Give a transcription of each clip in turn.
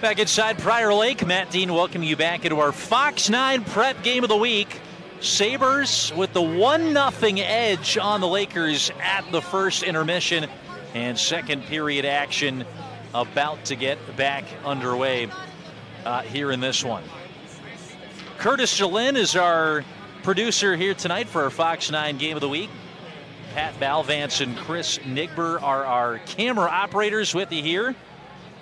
Back inside Prior Lake, Matt Dean welcoming you back into our Fox 9 prep game of the week. Sabres with the 1-0 edge on the Lakers at the first intermission, and second period action about to get back underway here in this one. Curtis Jolin is our producer here tonight for our Fox 9 game of the week. Pat Balvance and Chris Nigber are our camera operators with you here.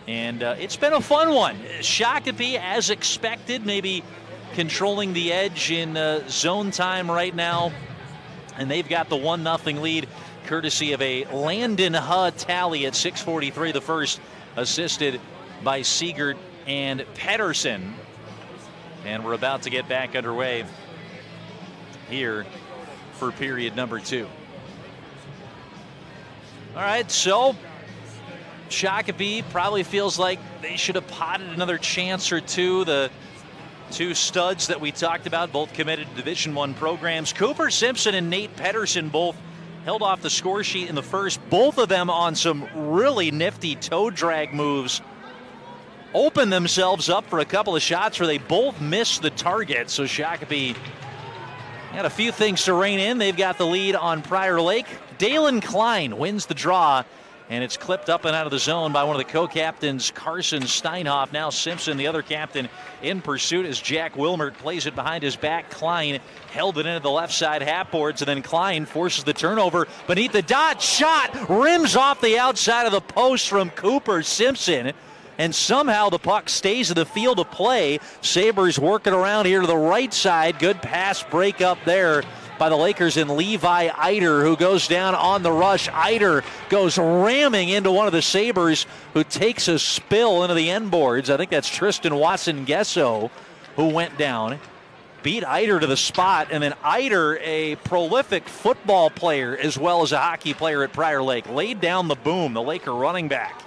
And it's been a fun one. Shakopee, as expected, maybe controlling the edge in zone time right now. And they've got the 1-0 lead, courtesy of a Landon Huh tally at 6:43 the first, assisted by Siegert and Pedersen. And we're about to get back underway here for period number 2. All right, so Shakopee probably feels like they should have potted another chance or two. The two studs that we talked about, both committed to Division I programs. Cooper Simpson and Nate Pedersen both held off the score sheet in the first. Both of them on some really nifty toe drag moves. Opened themselves up for a couple of shots where they both missed the target. So Shakopee got a few things to rein in. They've got the lead on Prior Lake. Dalen Klein wins the draw, and it's clipped up and out of the zone by one of the co-captains, Carson Steinhoff. Now Simpson, the other captain, in pursuit as Jack Wilmert plays it behind his back. Klein held it into the left side half boards, and then Klein forces the turnover beneath the dot. Shot rims off the outside of the post from Cooper Simpson, and somehow the puck stays in the field of play. Sabres working around here to the right side. Good pass break up there by the Lakers and Levi Eider, who goes down on the rush. Eider goes ramming into one of the Sabres, who takes a spill into the end boards. I think that's Tristan Watson-Gesso who went down. Beat Eider to the spot, and then Eider, a prolific football player as well as a hockey player at Prior Lake, laid down the boom, the Laker running back.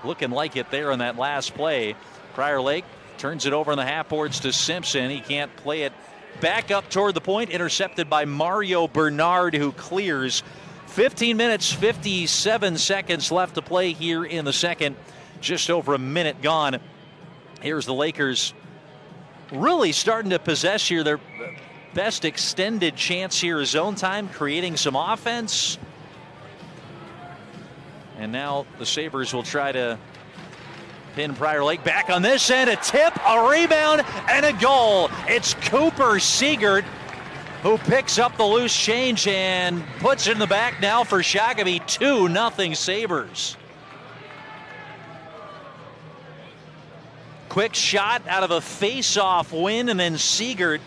Looking like it there on that last play. Prior Lake turns it over in the half boards to Simpson. He can't play it back up toward the point, intercepted by Mario Bernard, who clears. 15 minutes, 57 seconds left to play here in the second. Just over a minute gone. Here's the Lakers really starting to possess here. Their best extended chance here is zone time, creating some offense. And now the Sabres will try to pin Prior Lake back on this end. A tip, a rebound, and a goal. It's Cooper Siegert who picks up the loose change and puts it in the back now for Shakopee. 2-0 Sabres. Quick shot out of a face-off win, and then Siegert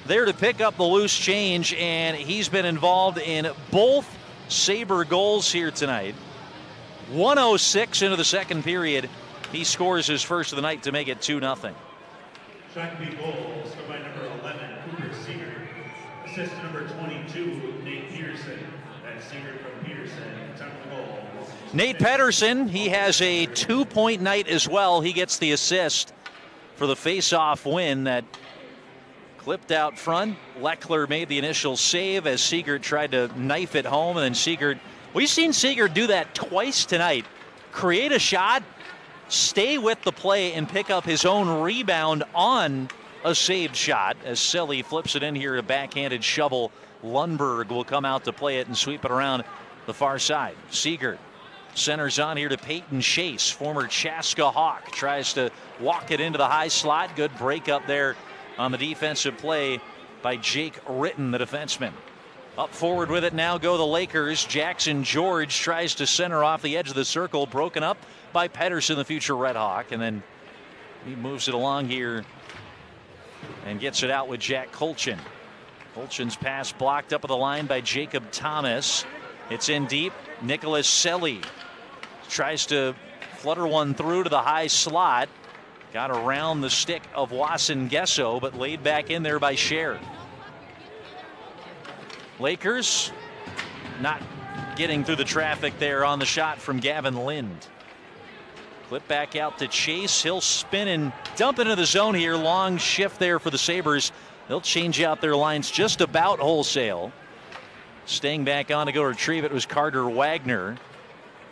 there to pick up the loose change, and he's been involved in both Sabre goals here tonight. 1:06 into the second period. He scores his first of the night to make it 2-0. Shakopee goal scored by number 11, Cooper Siegert. Assist number 22, Nate Peterson. That's Siegert from Peterson. Time for the goal. Nate Pedersen, he has a 2-point night as well. He gets the assist for the face-off win that clipped out front. Leckler made the initial save as Siegert tried to knife it home, and then Siegert, we've seen Siegert do that twice tonight. Create a shot, stay with the play, and pick up his own rebound on a saved shot as Selly flips it in here, a backhanded shovel. Lundberg will come out to play it and sweep it around the far side. Siegert centers on here to Peyton Chase, former Chaska Hawk, tries to walk it into the high slot. Good break up there on the defensive play by Jake Ritten, the defenseman. Up forward with it now go the Lakers. Jackson George tries to center off the edge of the circle, broken up by Pedersen, the future Red Hawk, and then he moves it along here and gets it out with Jack Colchin. Colchin's pass blocked up at the line by Jacob Thomas. It's in deep. Nicholas Selly tries to flutter one through to the high slot. Got around the stick of Watson-Gesso, but laid back in there by Scher. Lakers not getting through the traffic there on the shot from Gavin Lind. Clip back out to Chase. He'll spin and dump into the zone here. Long shift there for the Sabres. They'll change out their lines just about wholesale. Staying back on to go retrieve it was Carter Wagner.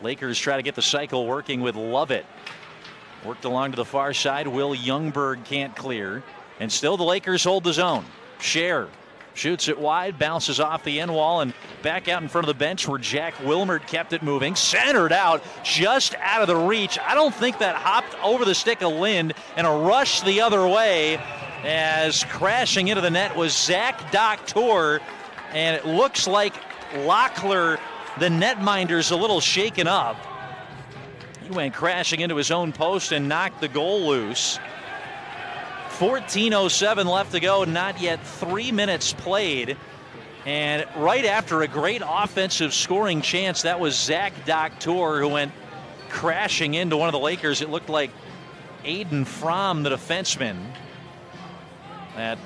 Lakers try to get the cycle working with Lovett. Worked along to the far side. Will Youngberg can't clear. And still the Lakers hold the zone. Scher shoots it wide, bounces off the end wall and back out in front of the bench where Jack Wilmert kept it moving. Centered out, just out of the reach. I don't think that hopped over the stick of Lind, and a rush the other way as crashing into the net was Zach Doctor. And it looks like ROKKR, the netminder's a little shaken up. He went crashing into his own post and knocked the goal loose. 14:07 left to go, not yet 3 minutes played. And right after a great offensive scoring chance, that was Zach Doctor who went crashing into one of the Lakers. It looked like Aiden Fromm, the defenseman, that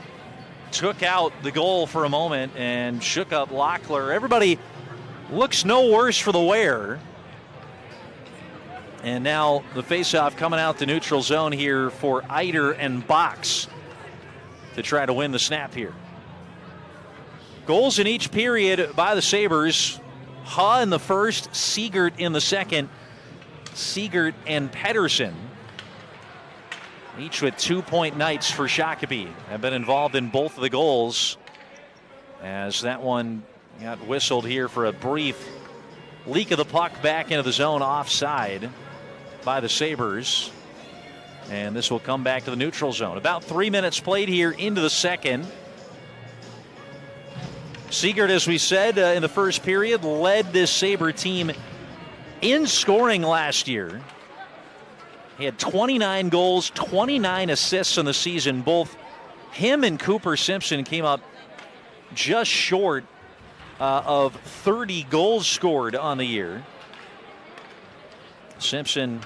took out the goal for a moment and shook up ROKKR. Everybody looks no worse for the wear. And now the faceoff coming out the neutral zone here for Eider and Box to try to win the snap here. Goals in each period by the Sabres. Ha in the first, Siegert in the second. Siegert and Pettersson, each with 2-point nights for Shakopee, have been involved in both of the goals, as that one got whistled here for a brief leak of the puck back into the zone offside by the Sabres. And this will come back to the neutral zone. About 3 minutes played here into the second. Siegert, as we said in the first period, led this Sabre team in scoring last year. He had 29 goals, 29 assists in the season. Both him and Cooper Simpson came up just short of 30 goals scored on the year. Simpson,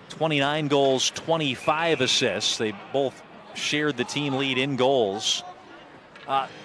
29 goals, 25 assists. They both shared the team lead in goals.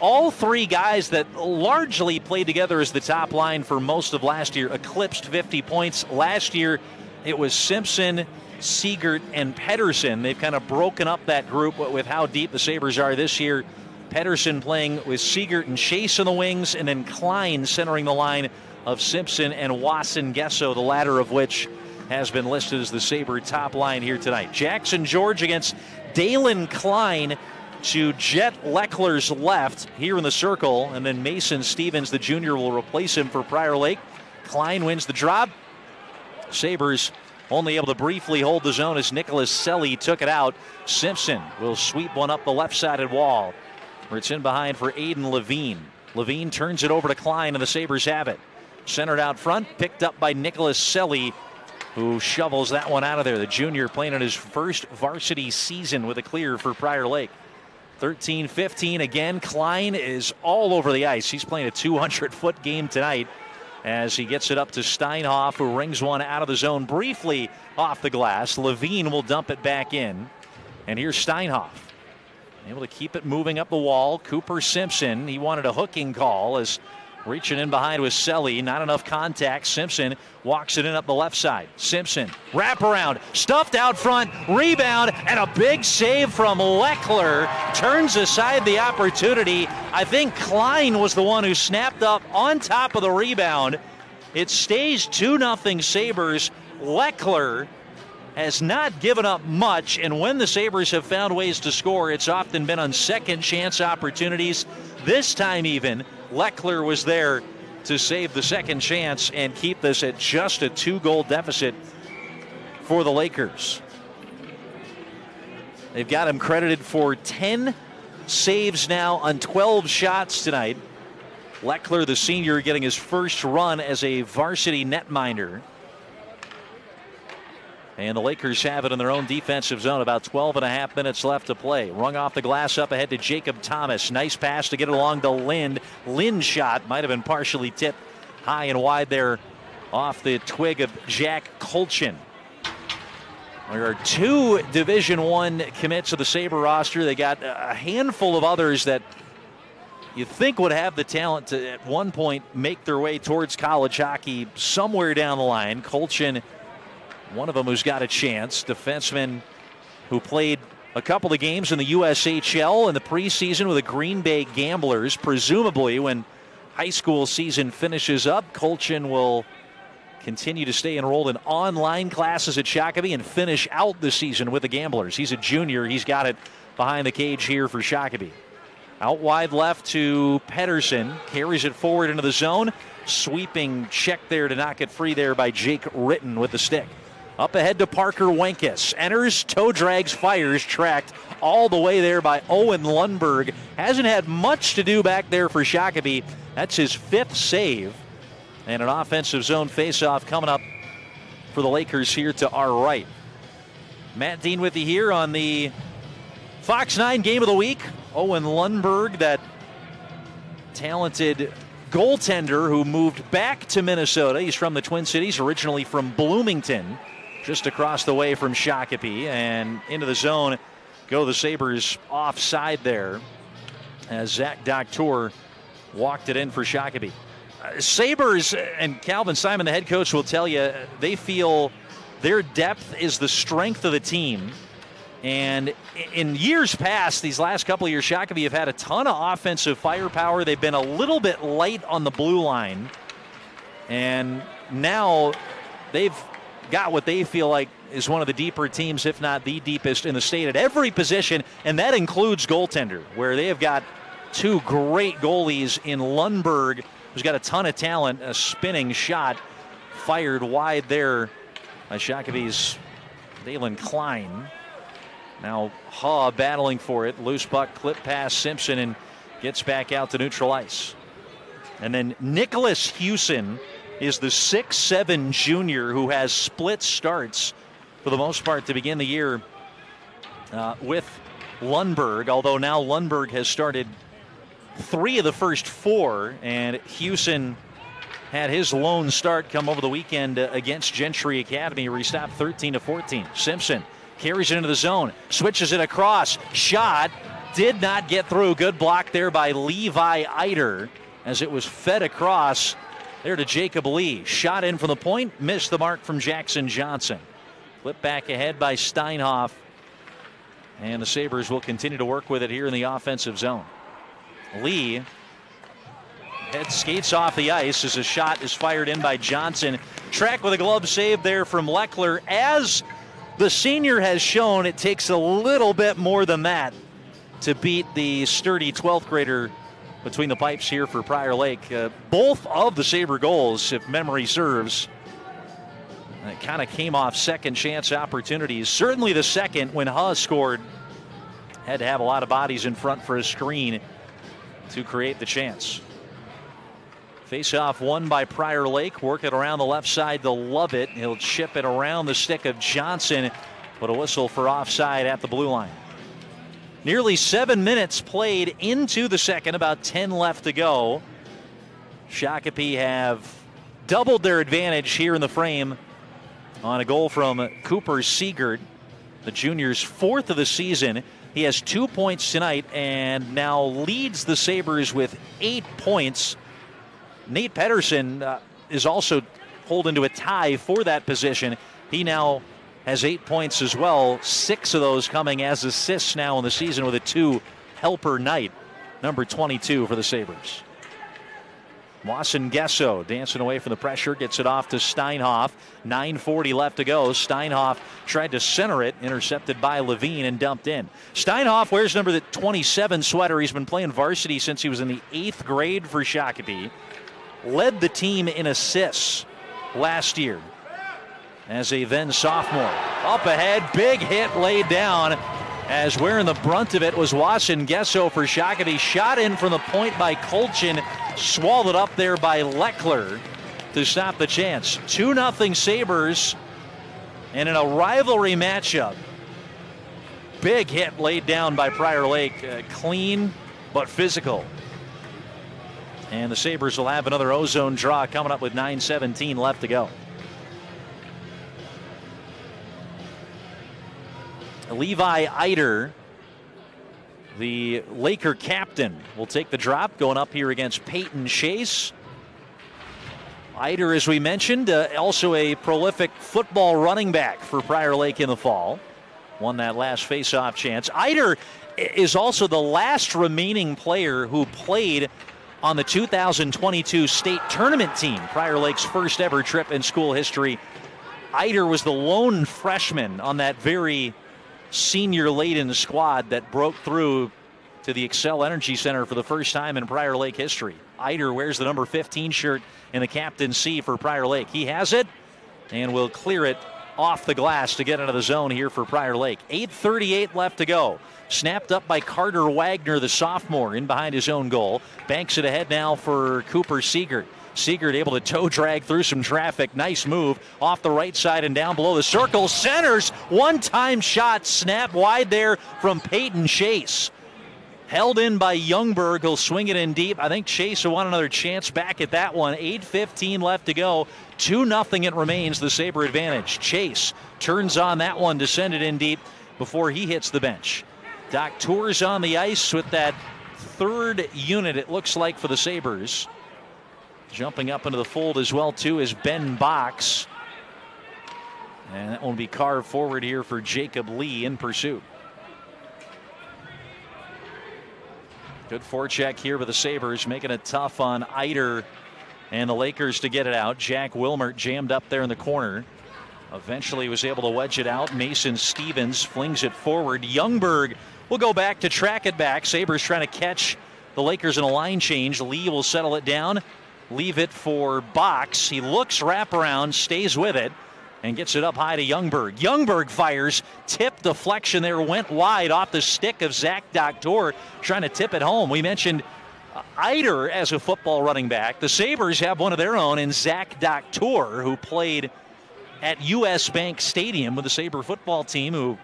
All three guys that largely played together as the top line for most of last year eclipsed 50 points. Last year, it was Simpson, Siegert, and Pettersson. They've kind of broken up that group with how deep the Sabres are this year. Pettersson playing with Siegert and Chase in the wings, and then Klein centering the line of Simpson and Wasson Gesso, the latter of which has been listed as the Sabre top line here tonight. Jackson George against Dalen Klein to Jet Leckler's left here in the circle, and then Mason Stevens, the junior, will replace him for Prior Lake. Klein wins the drop. Sabres only able to briefly hold the zone as Nicholas Selly took it out. Simpson will sweep one up the left-sided wall, where it's in behind for Aiden Levine. Levine turns it over to Klein, and the Sabres have it. Centered out front, picked up by Nicholas Selly, who shovels that one out of there. The junior playing in his first varsity season with a clear for Prior Lake. 13-15 again. Klein is all over the ice. He's playing a 200-foot game tonight as he gets it up to Steinhoff, who rings one out of the zone briefly off the glass. Levine will dump it back in. And here's Steinhoff, able to keep it moving up the wall. Cooper Simpson, he wanted a hooking call as reaching in behind with Selly. Not enough contact. Simpson walks it in up the left side. Simpson, wraparound, stuffed out front, rebound, and a big save from Leckler. Turns aside the opportunity. I think Klein was the one who snapped up on top of the rebound. It stays 2-0 Sabres. Leckler has not given up much, and when the Sabres have found ways to score, it's often been on second chance opportunities. This time even, Leckler was there to save the second chance and keep this at just a 2-goal deficit for the Lakers. They've got him credited for 10 saves now on 12 shots tonight. Leckler, the senior, getting his first run as a varsity netminder. And the Lakers have it in their own defensive zone. About 12.5 minutes left to play. Rung off the glass up ahead to Jacob Thomas. Nice pass to get it along to Lind. Lind's shot might have been partially tipped high and wide there off the twig of Jack Kolchin. There are 2 Division I commits of the Sabre roster. They got a handful of others that you think would have the talent to at one point make their way towards college hockey somewhere down the line. Kolchin, one of them who's got a chance. Defenseman who played a couple of games in the USHL in the preseason with the Green Bay Gamblers. Presumably when high school season finishes up, Kolchin will continue to stay enrolled in online classes at Shakopee and finish out the season with the Gamblers. He's a junior. He's got it behind the cage here for Shakopee. Out wide left to Pedersen. Carries it forward into the zone. Sweeping check there to knock it free there by Jake Ritten with the stick. Up ahead to Parker Wenkus. Enters, toe drags, fires, tracked all the way there by Owen Lundberg. Hasn't had much to do back there for Shakopee. That's his 5th save. And an offensive zone faceoff coming up for the Lakers here to our right. Matt Dean with you here on the Fox 9 Game of the Week. Owen Lundberg, that talented goaltender who moved back to Minnesota. He's from the Twin Cities, originally from Bloomington, just across the way from Shakopee. And into the zone go the Sabres offside there as Zach Doctor walked it in for Shakopee. Sabres and Calvin Simon, the head coach, will tell you they feel their depth is the strength of the team. And in years past, these last couple of years, Shakopee have had a ton of offensive firepower. They've been a little bit light on the blue line. And now they've got what they feel like is one of the deeper teams, if not the deepest in the state at every position, and that includes goaltender, where they have got 2 great goalies in Lundberg, who's got a ton of talent, a spinning shot fired wide there by Shakopee's Dalen Klein. Now Haw battling for it. Loose puck, clip past Simpson, and gets back out to neutral ice. And then Nicholas Hewson is the 6'7" junior who has split starts for the most part to begin the year with Lundberg, although now Lundberg has started 3 of the first 4, and Hewson had his lone start come over the weekend against Gentry Academy, where he stopped 13-14. Simpson carries it into the zone, switches it across, shot, did not get through. Good block there by Levi Eider as it was fed across there to Jacob Lee. Shot in from the point, missed the mark from Jackson Johnson. Flip back ahead by Steinhoff, and the Sabres will continue to work with it here in the offensive zone. Lee head skates off the ice as a shot is fired in by Johnson. Track with a glove save there from Leckler. As the senior has shown, it takes a little bit more than that to beat the sturdy 12th grader between the pipes here for Prior Lake. Both of the Sabre goals, if memory serves, it kind of came off second chance opportunities. Certainly the second, when Haw scored, had to have a lot of bodies in front for a screen to create the chance. Face-off won by Prior Lake. Work it around the left side to Lovett. He'll chip it around the stick of Johnson, but a whistle for offside at the blue line. Nearly 7 minutes played into the second, about 10 left to go. Shakopee have doubled their advantage here in the frame on a goal from Cooper Siegert, the junior's 4th of the season. He has 2 points tonight and now leads the Sabres with 8 points. Nate Pedersen is also holding to a tie for that position. He now has 8 points as well, 6 of those coming as assists now in the season with a 2-helper night. Number 22 for the Sabres. Wasson Gesso dancing away from the pressure, gets it off to Steinhoff. 9:40 left to go. Steinhoff tried to center it, intercepted by Levine and dumped in. Steinhoff wears number 27 sweater. He's been playing varsity since he was in the 8th grade for Shakopee. Led the team in assists last year as a then sophomore. Up ahead, big hit laid down as wearing the brunt of it was Wasson Gesso for Shakopee. Shot in from the point by Kolchin, swallowed up there by Leckler to stop the chance. 2-0 Sabres, and in a rivalry matchup, big hit laid down by Prior Lake. Clean but physical. And the Sabres will have another ozone draw coming up with 9:17 left to go. Levi Eider, the Laker captain, will take the drop going up here against Peyton Chase. Eider, as we mentioned, also a prolific football running back for Prior Lake in the fall. Won that last face-off chance. Eider is also the last remaining player who played on the 2022 state tournament team, Prior Lake's first ever trip in school history. Eider was the lone freshman on that very senior-laden squad that broke through to the Xcel Energy Center for the first time in Prior Lake history. Eider wears the number 15 shirt in the captain's C for Prior Lake. He has it and will clear it off the glass to get into the zone here for Prior Lake. 8:38 left to go. Snapped up by Carter Wagner, the sophomore, in behind his own goal. Banks it ahead now for Cooper Siegert. Siegert able to toe drag through some traffic. Nice move off the right side and down below the circle. Centers, one-time shot, snap wide there from Peyton Chase. Held in by Youngberg. He'll swing it in deep. I think Chase will want another chance back at that one. 8:15 left to go. 2-0 it remains, the Sabre advantage. Chase turns on that one to send it in deep before he hits the bench. Docteur's on the ice with that third unit, it looks like, for the Sabres. Jumping up into the fold as well, too, is Ben Box. And that will be carved forward here for Jacob Lee in pursuit. Good forecheck here with the Sabres, making it tough on Eider and the Lakers to get it out. Jack Wilmert jammed up there in the corner. Eventually was able to wedge it out. Mason Stevens flings it forward. Youngberg will go back to track it back. Sabres trying to catch the Lakers in a line change. Lee will settle it down. Leave it for Box. He looks wraparound, stays with it, and gets it up high to Youngberg. Youngberg fires. Tip deflection there, went wide off the stick of Zach Docteur, trying to tip it home. We mentioned Eider as a football running back. The Sabres have one of their own in Zach Docteur, who played at U.S. Bank Stadium with the Sabre football team, who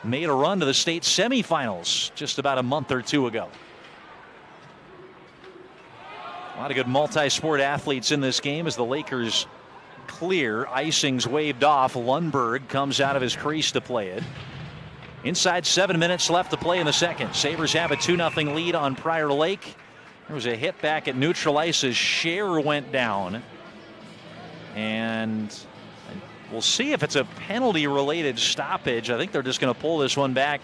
made a run to the state semifinals just about a month or two ago. A lot of good multi-sport athletes in this game as the Lakers clear. Icing's waved off. Lundberg comes out of his crease to play it. Inside 7 minutes left to play in the second. Sabres have a 2-0 lead on Prior Lake. There was a hit back at neutral ice as Scher went down. And we'll see if it's a penalty-related stoppage. I think they're just going to pull this one back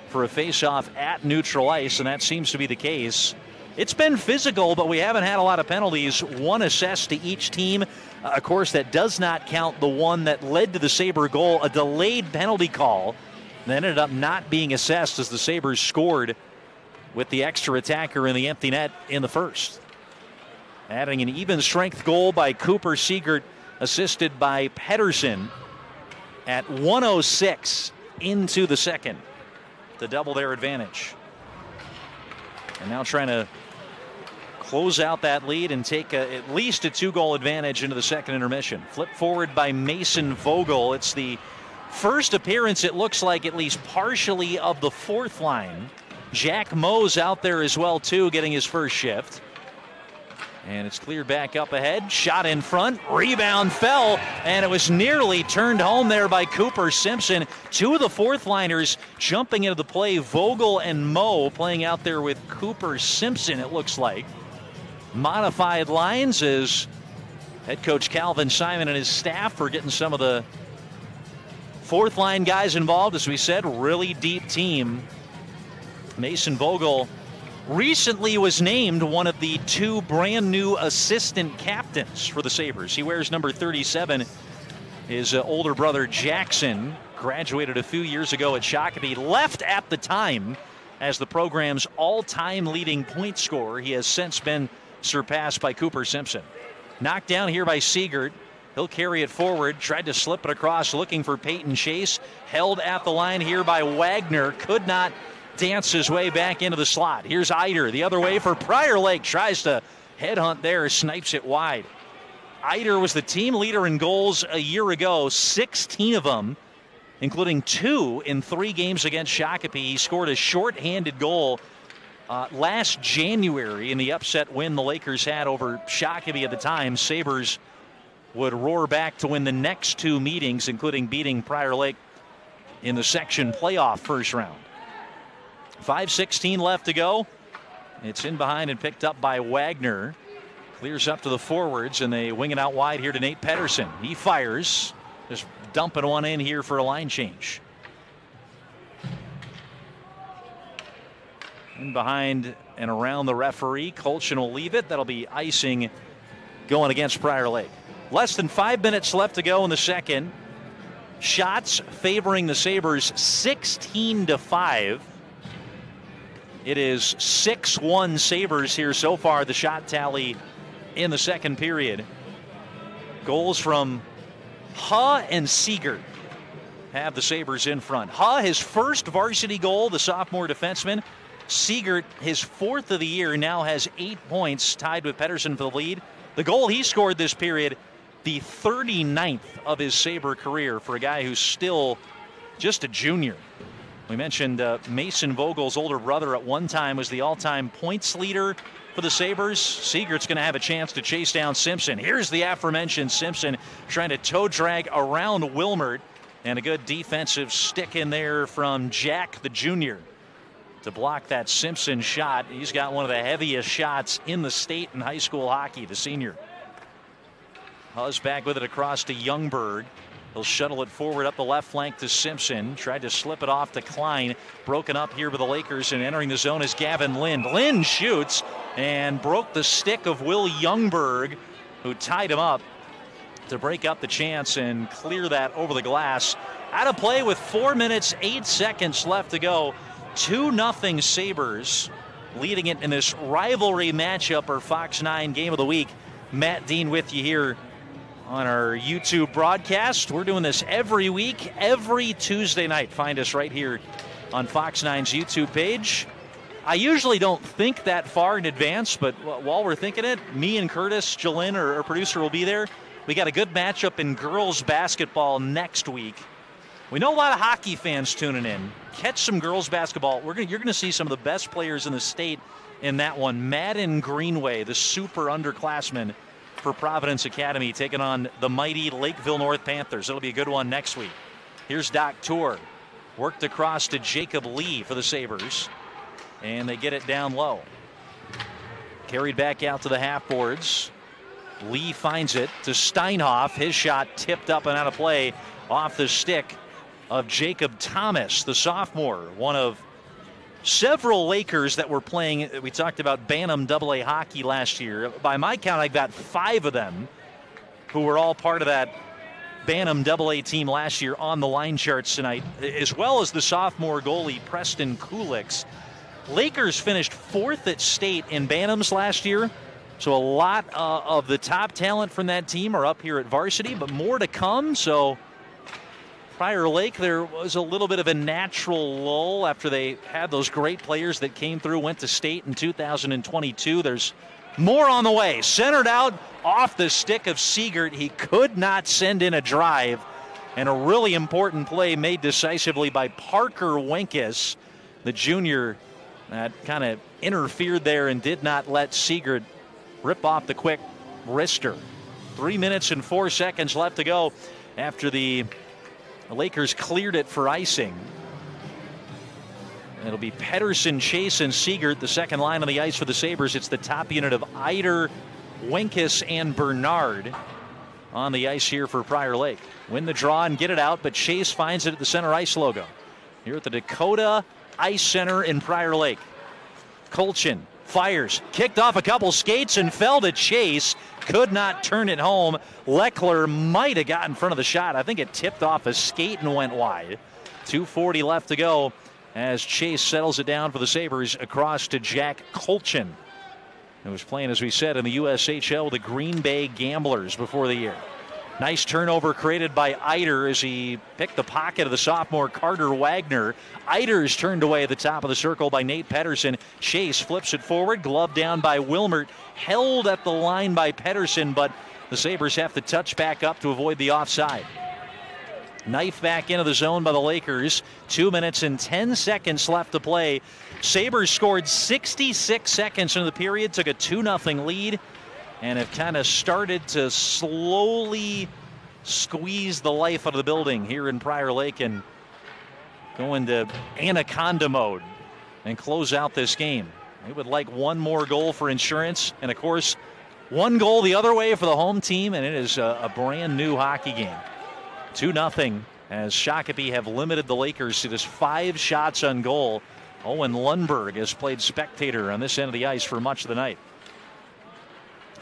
for a face-off at neutral ice, and that seems to be the case. It's been physical, but we haven't had a lot of penalties. One assessed to each team. Of course, that does not count the one that led to the Sabre goal, a delayed penalty call that ended up not being assessed as the Sabres scored with the extra attacker in the empty net in the first. Adding an even strength goal by Cooper Siegert, assisted by Pedersen at 1:06 into the second to double their advantage. And now trying to close out that lead and take at least a 2-goal advantage into the second intermission. Flip forward by Mason Vogel. It's the first appearance, it looks like, at least partially, of the fourth line. Jack Moe's out there as well, too, getting his first shift. And it's cleared back up ahead. Shot in front. Rebound fell. And it was nearly turned home there by Cooper Simpson. Two of the fourth liners jumping into the play. Vogel and Moe playing out there with Cooper Simpson, it looks like. Modified lines as head coach Calvin Simon and his staff are getting some of the fourth line guys involved. As we said, really deep team. Mason Vogel recently was named one of the two brand new assistant captains for the Sabres. He wears number 37. His older brother Jackson graduated a few years ago at Shakopee, left at the time as the program's all-time leading point scorer. He has since been surpassed by Cooper Simpson. Knocked down here by Siegert. He'll carry it forward, tried to slip it across, looking for Peyton Chase. Held at the line here by Wagner, could not dance his way back into the slot. Here's Eider the other way for Prior Lake. Tries to headhunt there, snipes it wide. Eider was the team leader in goals a year ago, 16 of them, including 2 in 3 games against Shakopee. He scored a shorthanded goal last January in the upset win the Lakers had over Shakopee at the time. Sabres would roar back to win the next 2 meetings, including beating Prior Lake in the section playoff first round. 5:16 left to go. It's in behind and picked up by Wagner. Clears up to the forwards, and they wing it out wide here to Nate Pedersen. He fires, just dumping one in here for a line change. In behind and around the referee. Colchin will leave it. That'll be icing going against Prior Lake. Less than 5 minutes left to go in the second. Shots favoring the Sabres 16-5. It is 6-1 Sabres here so far, the shot tally in the second period. Goals from Ha and Siegert have the Sabres in front. Ha, his first varsity goal, the sophomore defenseman. Siegert, his fourth of the year, now has 8 points, tied with Pettersson for the lead. The goal he scored this period, the 39th of his Sabre career for a guy who's still just a junior. We mentioned Mason Vogel's older brother at one time was the all-time points leader for the Sabres. Siegert's going to have a chance to chase down Simpson. Here's the aforementioned Simpson trying to toe drag around Wilmert, and a good defensive stick in there from Jack the junior to block that Simpson shot. He's got one of the heaviest shots in the state in high school hockey, the senior. Huzz back with it across to Youngberg. He'll shuttle it forward up the left flank to Simpson. Tried to slip it off to Klein. Broken up here by the Lakers, and entering the zone is Gavin Lind. Lind shoots and broke the stick of Will Youngberg, who tied him up to break up the chance and clear that over the glass. Out of play with 4 minutes, 8 seconds left to go. 2-0 Sabres, leading it in this rivalry matchup, or Fox 9 Game of the Week. Matt Dean with you here on our YouTube broadcast. We're doing this every week, every Tuesday night. Find us right here on Fox 9's YouTube page. I usually don't think that far in advance, but while we're thinking it, me and Curtis, Jalen, our producer, will be there. We got a good matchup in girls basketball next week. We know a lot of hockey fans tuning in. Catch some girls basketball. You're going to see some of the best players in the state in that one. Madden Greenway, the super underclassman for Providence Academy, taking on the mighty Lakeville North Panthers. It'll be a good one next week. Here's Doc Tour. Worked across to Jacob Lee for the Sabres. And they get it down low. Carried back out to the half boards. Lee finds it to Steinhoff. His shot tipped up and out of play off the stick of Jacob Thomas, the sophomore. One of several Lakers that were playing. We talked about Bantam AA hockey last year. By my count, I got 5 of them who were all part of that Bantam AA team last year on the line charts tonight, as well as the sophomore goalie Preston Kulix. Lakers finished 4th at state in Bantams last year. So a lot of the top talent from that team are up here at varsity, but more to come. So Prior Lake, there was a little bit of a natural lull after they had those great players that came through, went to state in 2022. There's more on the way. Centered out off the stick of Siegert. He could not send in a drive. And a really important play made decisively by Parker Wenkes, the junior, that kind of interfered there and did not let Siegert rip off the quick wrister. 3 minutes and 4 seconds left to go after the Lakers cleared it for icing. It'll be Pettersson, Chase, and Siegert, the second line on the ice for the Sabres. It's the top unit of Eider, Wenkes, and Bernard on the ice here for Prior Lake. Win the draw and get it out, but Chase finds it at the center ice logo here at the Dakota Ice Center in Prior Lake. Colchin fires, kicked off a couple skates and fell to Chase. Could not turn it home. Leckler might have got in front of the shot. I think it tipped off a skate and went wide. 2:40 left to go as Chase settles it down for the Sabres across to Jack Colchin, who was playing, as we said, in the USHL with the Green Bay Gamblers before the year. Nice turnover created by Eider as he picked the pocket of the sophomore Carter Wagner. Eider's turned away at the top of the circle by Nate Pettersson. Chase flips it forward, glove down by Wilmert, held at the line by Pettersson, but the Sabres have to touch back up to avoid the offside. Knife back into the zone by the Lakers. 2 minutes and 10 seconds left to play. Sabres scored 66 seconds into the period, took a 2-0 lead, and have kind of started to slowly squeeze the life out of the building here in Prior Lake and go into anaconda mode and close out this game. They would like one more goal for insurance, and of course, one goal the other way for the home team, and it is a brand new hockey game. 2-0 as Shakopee have limited the Lakers to just 5 shots on goal Owen Lundberg has played spectator on this end of the ice for much of the night.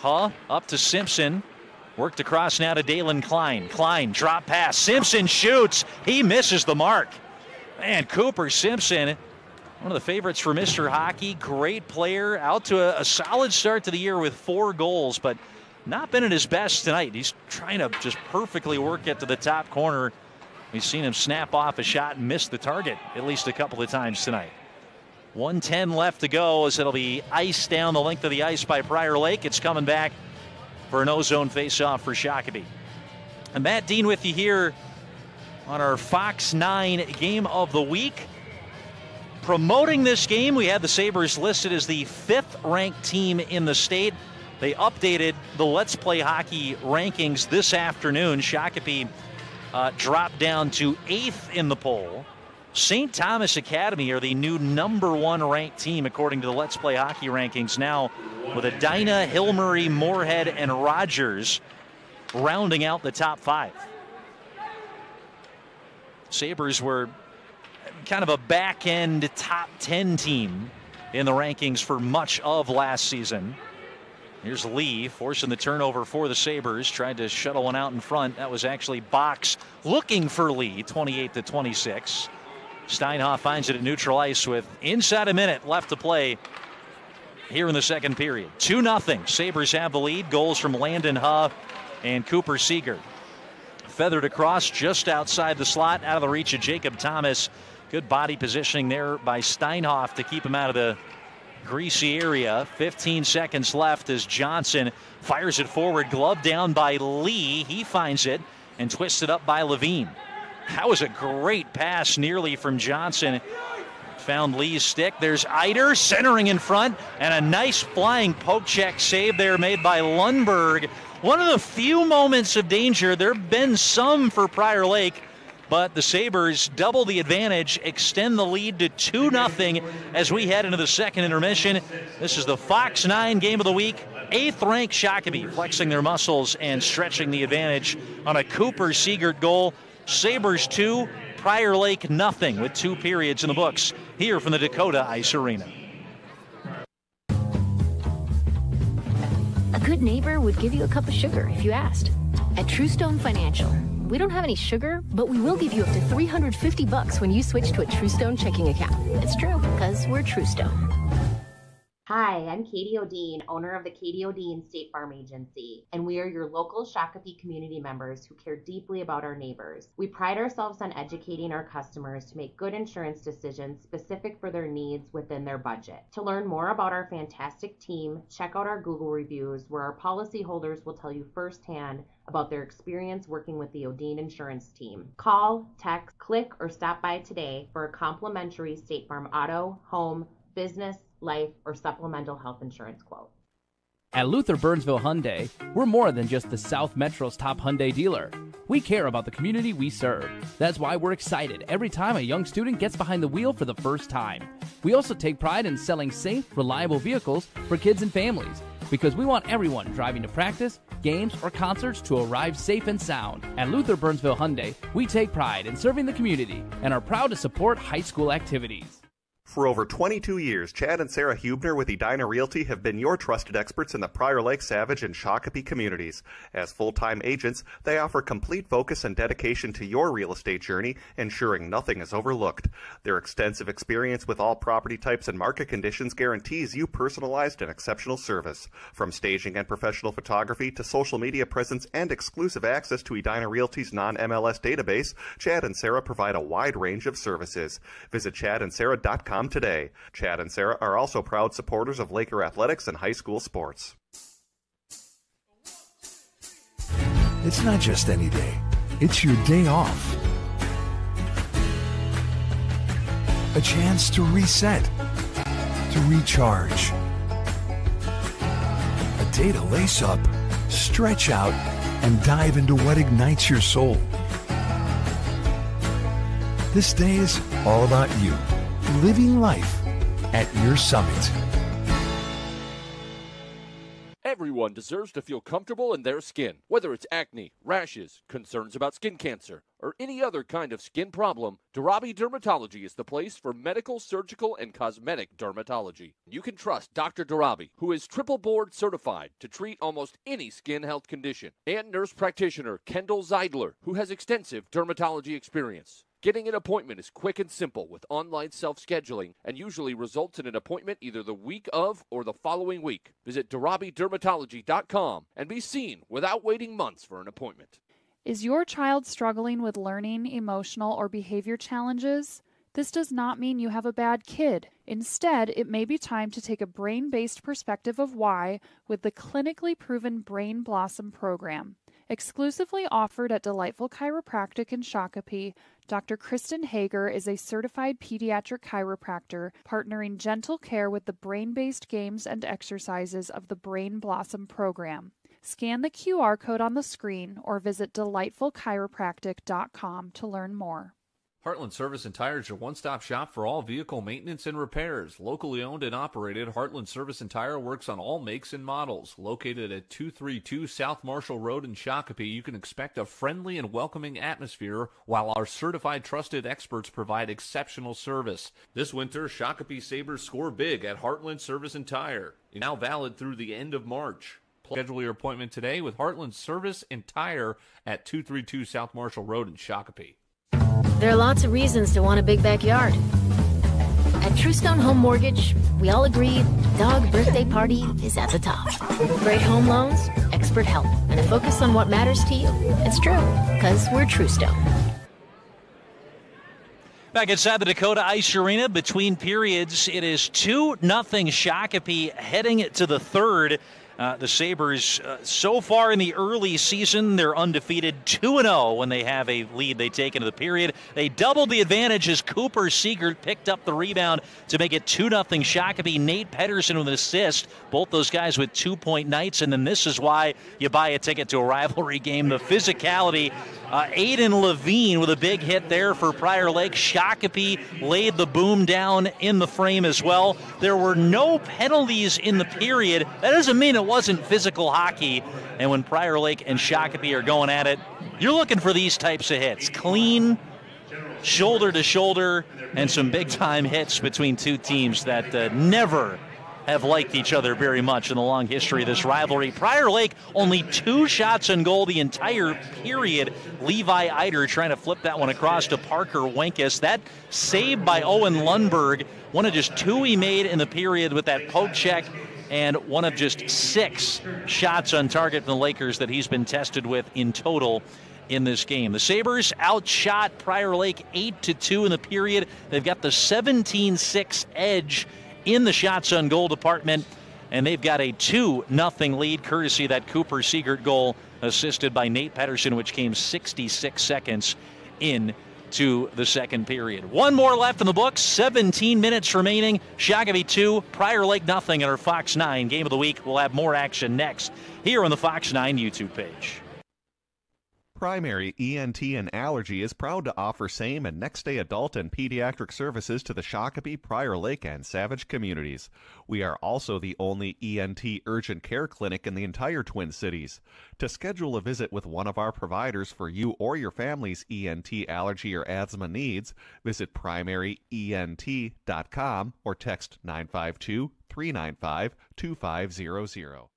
Up to Simpson. Worked across now to Dalen Klein. Klein, drop pass. Simpson shoots. He misses the mark. Man, Cooper Simpson, one of the favorites for Mr. Hockey. Great player. Out to a solid start to the year with 4 goals, but not been at his best tonight. He's trying to just perfectly work it to the top corner. We've seen him snap off a shot and miss the target at least a couple of times tonight. 1:10 left to go as it'll be iced down the length of the ice by Prior Lake. It's coming back for an O-zone face-off for Shakopee. And Matt Dean with you here on our Fox 9 game of the week. Promoting this game, we had the Sabres listed as the 5th-ranked team in the state. They updated the Let's Play Hockey rankings this afternoon. Shakopee dropped down to 8th in the poll. St. Thomas Academy are the new #1 ranked team according to the Let's Play Hockey rankings now, with Edina, Hillmurray, Moorhead, and Rogers rounding out the top 5. Sabres were kind of a back-end top 10 team in the rankings for much of last season. Here's Lee forcing the turnover for the Sabres. Tried to shuttle one out in front. That was actually Box looking for Lee, 28-26. Steinhoff finds it at neutral ice with inside a minute left to play here in the second period. 2-0. Sabres have the lead. Goals from Landon Huff and Cooper Seeger. Feathered across just outside the slot, out of the reach of Jacob Thomas. Good body positioning there by Steinhoff to keep him out of the greasy area. 15 seconds left as Johnson fires it forward. Glove down by Lee. He finds it and twists it up by Levine. That was a great pass nearly from Johnson. Found Lee's stick. There's Eider centering in front, and a nice flying poke check save there made by Lundberg. One of the few moments of danger. There have been some for Prior Lake, but the Sabres double the advantage, extend the lead to 2-0 as we head into the second intermission. This is the Fox 9 game of the week. 8th-ranked Shakopee flexing their muscles and stretching the advantage on a Cooper Seegert goal. Sabres 2, Prior Lake 0 with 2 periods in the books here from the Dakota Ice Arena. A good neighbor would give you a cup of sugar if you asked. At Truestone Financial, we don't have any sugar, but we will give you up to $350 when you switch to a Truestone checking account. It's true, because we're Truestone. Hi, I'm Katie O'Dean, owner of the Katie O'Dean State Farm Agency, and we are your local Shakopee community members who care deeply about our neighbors. We pride ourselves on educating our customers to make good insurance decisions specific for their needs within their budget. To learn more about our fantastic team, check out our Google reviews where our policyholders will tell you firsthand about their experience working with the O'Dean Insurance Team. Call, text, click, or stop by today for a complimentary State Farm auto, home, business, life, or supplemental health insurance quote. At Luther Burnsville Hyundai, we're more than just the South Metro's top Hyundai dealer. We care about the community we serve. That's why we're excited every time a young student gets behind the wheel for the first time. We also take pride in selling safe, reliable vehicles for kids and families, because we want everyone driving to practice, games, or concerts to arrive safe and sound. At Luther Burnsville Hyundai, we take pride in serving the community and are proud to support high school activities. For over 22 years, Chad and Sarah Hubner with Edina Realty have been your trusted experts in the Prior Lake, Savage, and Shakopee communities. As full-time agents, they offer complete focus and dedication to your real estate journey, ensuring nothing is overlooked. Their extensive experience with all property types and market conditions guarantees you personalized and exceptional service. From staging and professional photography to social media presence and exclusive access to Edina Realty's non-MLS database, Chad and Sarah provide a wide range of services. Visit chadandsarah.com today. Chad and Sarah are also proud supporters of Laker athletics and high school sports. It's not just any day. It's your day off. A chance to reset, to recharge. A day to lace up, stretch out, and dive into what ignites your soul. This day is all about you. Living life at your summit. Everyone deserves to feel comfortable in their skin, whether it's acne, rashes, concerns about skin cancer, or any other kind of skin problem, Darabi Dermatology is the place for medical, surgical, and cosmetic dermatology. You can trust Dr. Darabi, who is triple board certified to treat almost any skin health condition, and nurse practitioner Kendall Zeidler, who has extensive dermatology experience. Getting an appointment is quick and simple with online self-scheduling and usually results in an appointment either the week of or the following week. Visit DarabiDermatology.com and be seen without waiting months for an appointment. Is your child struggling with learning, emotional, or behavior challenges? This does not mean you have a bad kid. Instead, it may be time to take a brain-based perspective of why with the clinically proven Brain Blossom program. Exclusively offered at Delightful Chiropractic in Shakopee, Dr. Kristen Hager is a certified pediatric chiropractor partnering gentle care with the brain-based games and exercises of the Brain Blossom program. Scan the QR code on the screen or visit delightfulchiropractic.com to learn more. Heartland Service and Tire is your one-stop shop for all vehicle maintenance and repairs. Locally owned and operated, Heartland Service and Tire works on all makes and models. Located at 232 South Marshall Road in Shakopee, you can expect a friendly and welcoming atmosphere while our certified trusted experts provide exceptional service. This winter, Shakopee Sabres score big at Heartland Service and Tire. Now valid through the end of March. Schedule your appointment today with Heartland Service and Tire at 232 South Marshall Road in Shakopee. There are lots of reasons to want a big backyard. At Truestone Home Mortgage, we all agree dog birthday party is at the top. Great home loans, expert help, and a focus on what matters to you. It's true, because we're Truestone. Back inside the Dakota Ice Arena, between periods, it is 2-0 Shakopee heading to the third. The Sabres, so far in the early season, they're undefeated 2-0 when they have a lead they take into the period. They doubled the advantage as Cooper Seegert picked up the rebound to make it 2-0 Shakopee. Nate Pedersen with an assist, both those guys with 2-point nights, and then this is why you buy a ticket to a rivalry game, the physicality. Aiden Levine with a big hit there for Prior Lake. Shakopee laid the boom down in the frame as well. There were no penalties in the period. That doesn't mean it wasn't physical hockey. And when Prior Lake and Shakopee are going at it, you're looking for these types of hits. Clean, shoulder to shoulder, and some big-time hits between two teams that never have liked each other very much in the long history of this rivalry. Prior Lake only 2 shots on goal the entire period. Levi Eider trying to flip that one across to Parker Wenkus. That saved by Owen Lundberg, one of just 2 he made in the period with that poke check, and one of just 6 shots on target from the Lakers that he's been tested with in total in this game. The Sabres outshot Prior Lake 8-2 in the period. They've got the 17-6 edge in the shots on goal department, and they've got a 2-0 lead courtesy of that Cooper Seegert goal assisted by Nate Pedersen, which came 66 seconds into the second period. One more left in the books, 17 minutes remaining. Shakopee 2, Prior Lake 0 at our Fox 9 Game of the Week. We'll have more action next here on the Fox 9 YouTube page. Primary ENT and Allergy is proud to offer same and next day adult and pediatric services to the Shakopee, Prior Lake, and Savage communities. We are also the only ENT urgent care clinic in the entire Twin Cities. To schedule a visit with one of our providers for you or your family's ENT allergy or asthma needs, visit primaryent.com or text 952-395-2500.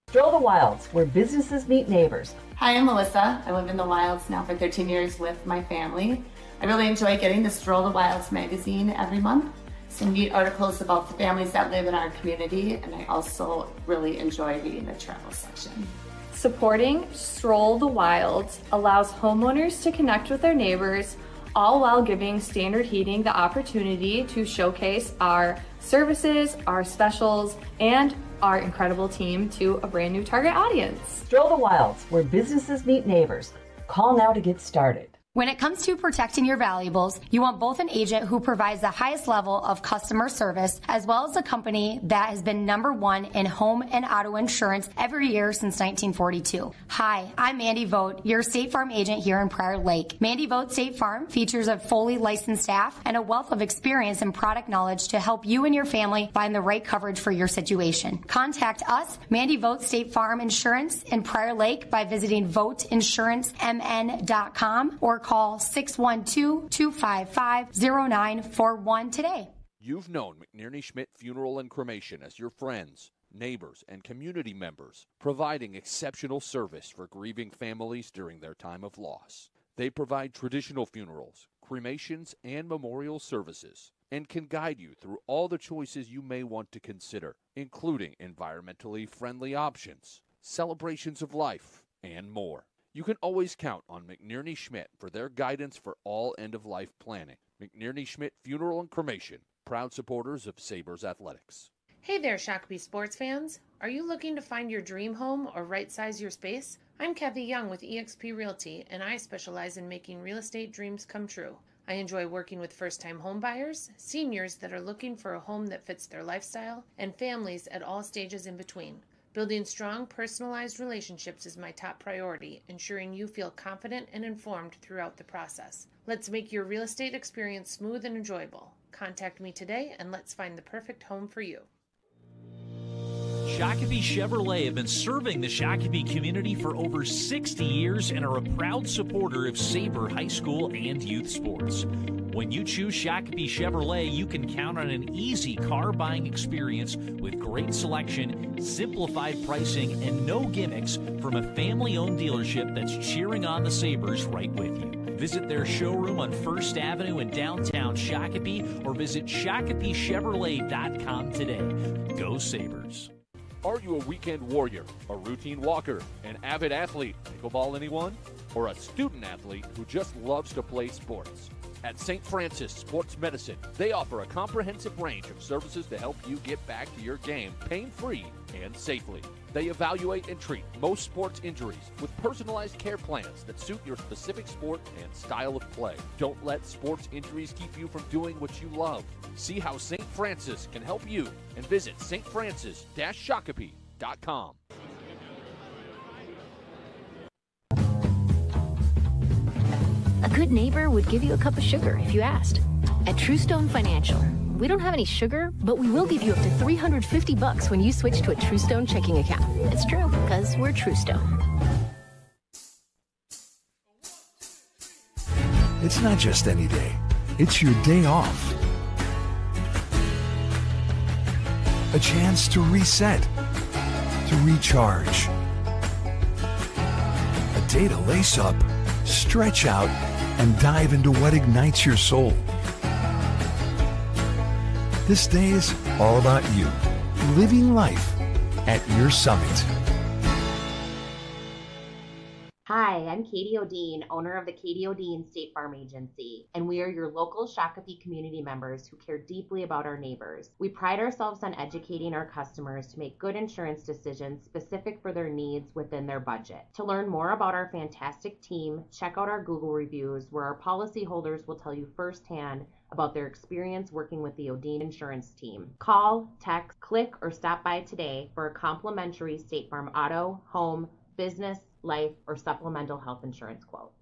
Stroll the Wilds, where businesses meet neighbors. Hi, I'm Melissa. I live in the Wilds now for 13 years with my family. I really enjoy getting the Stroll the Wilds magazine every month. Some neat articles about the families that live in our community, and I also really enjoy reading the travel section. Supporting Stroll the Wilds allows homeowners to connect with their neighbors, all while giving Standard Heating the opportunity to showcase our services, our specials, and our incredible team to a brand new target audience. Stroll the Wilds, where businesses meet neighbors. Call now to get started. When it comes to protecting your valuables, you want both an agent who provides the highest level of customer service as well as a company that has been #1 in home and auto insurance every year since 1942. Hi, I'm Mandy Vogt, your State Farm agent here in Prior Lake. Mandy Vogt State Farm features a fully licensed staff and a wealth of experience and product knowledge to help you and your family find the right coverage for your situation. Contact us, Mandy Vogt State Farm Insurance in Prior Lake, by visiting voteinsuranceMN.com or call 612-255-0941 today. You've known McNerney Schmidt Funeral and Cremation as your friends, neighbors, and community members, providing exceptional service for grieving families during their time of loss. They provide traditional funerals, cremations, and memorial services, and can guide you through all the choices you may want to consider, including environmentally friendly options, celebrations of life, and more. You can always count on McNerney Schmidt for their guidance for all end-of-life planning. McNerney Schmidt Funeral and Cremation, proud supporters of Sabres Athletics. Hey there, Shakopee sports fans. Are you looking to find your dream home or right-size your space? I'm Kathy Young with eXp Realty, and I specialize in making real estate dreams come true. I enjoy working with first-time home buyers, seniors that are looking for a home that fits their lifestyle, and families at all stages in between. Building strong, personalized relationships is my top priority, ensuring you feel confident and informed throughout the process. Let's make your real estate experience smooth and enjoyable. Contact me today, and let's find the perfect home for you. Shakopee Chevrolet have been serving the Shakopee community for over 60 years and are a proud supporter of Sabre High School and youth sports. When you choose Shakopee Chevrolet, you can count on an easy car buying experience with great selection, simplified pricing, and no gimmicks from a family-owned dealership that's cheering on the Sabres right with you. Visit their showroom on 1st Avenue in downtown Shakopee or visit ShakopeeChevrolet.com today. Go Sabres. Are you a weekend warrior, a routine walker, an avid athlete, pickleball anyone, or a student athlete who just loves to play sports? At St. Francis Sports Medicine, they offer a comprehensive range of services to help you get back to your game pain-free and safely. They evaluate and treat most sports injuries with personalized care plans that suit your specific sport and style of play. Don't let sports injuries keep you from doing what you love. See how St. Francis can help you and visit stfrancis-shakopee.com. A good neighbor would give you a cup of sugar if you asked. At Truestone Financial, we don't have any sugar, but we will give you up to $350 when you switch to a Truestone checking account. It's true, because we're Truestone. It's not just any day. It's your day off. A chance to reset, to recharge. A day to lace up, stretch out, and dive into what ignites your soul. This day is all about you, living life at your summit. Hi, I'm Katie O'Dean, owner of the Katie O'Dean State Farm Agency, and we are your local Shakopee community members who care deeply about our neighbors. We pride ourselves on educating our customers to make good insurance decisions specific for their needs within their budget. To learn more about our fantastic team, check out our Google reviews where our policyholders will tell you firsthand about their experience working with the O'Dean Insurance Team. Call, text, click, or stop by today for a complimentary State Farm auto, home, business, life, or supplemental health insurance quote.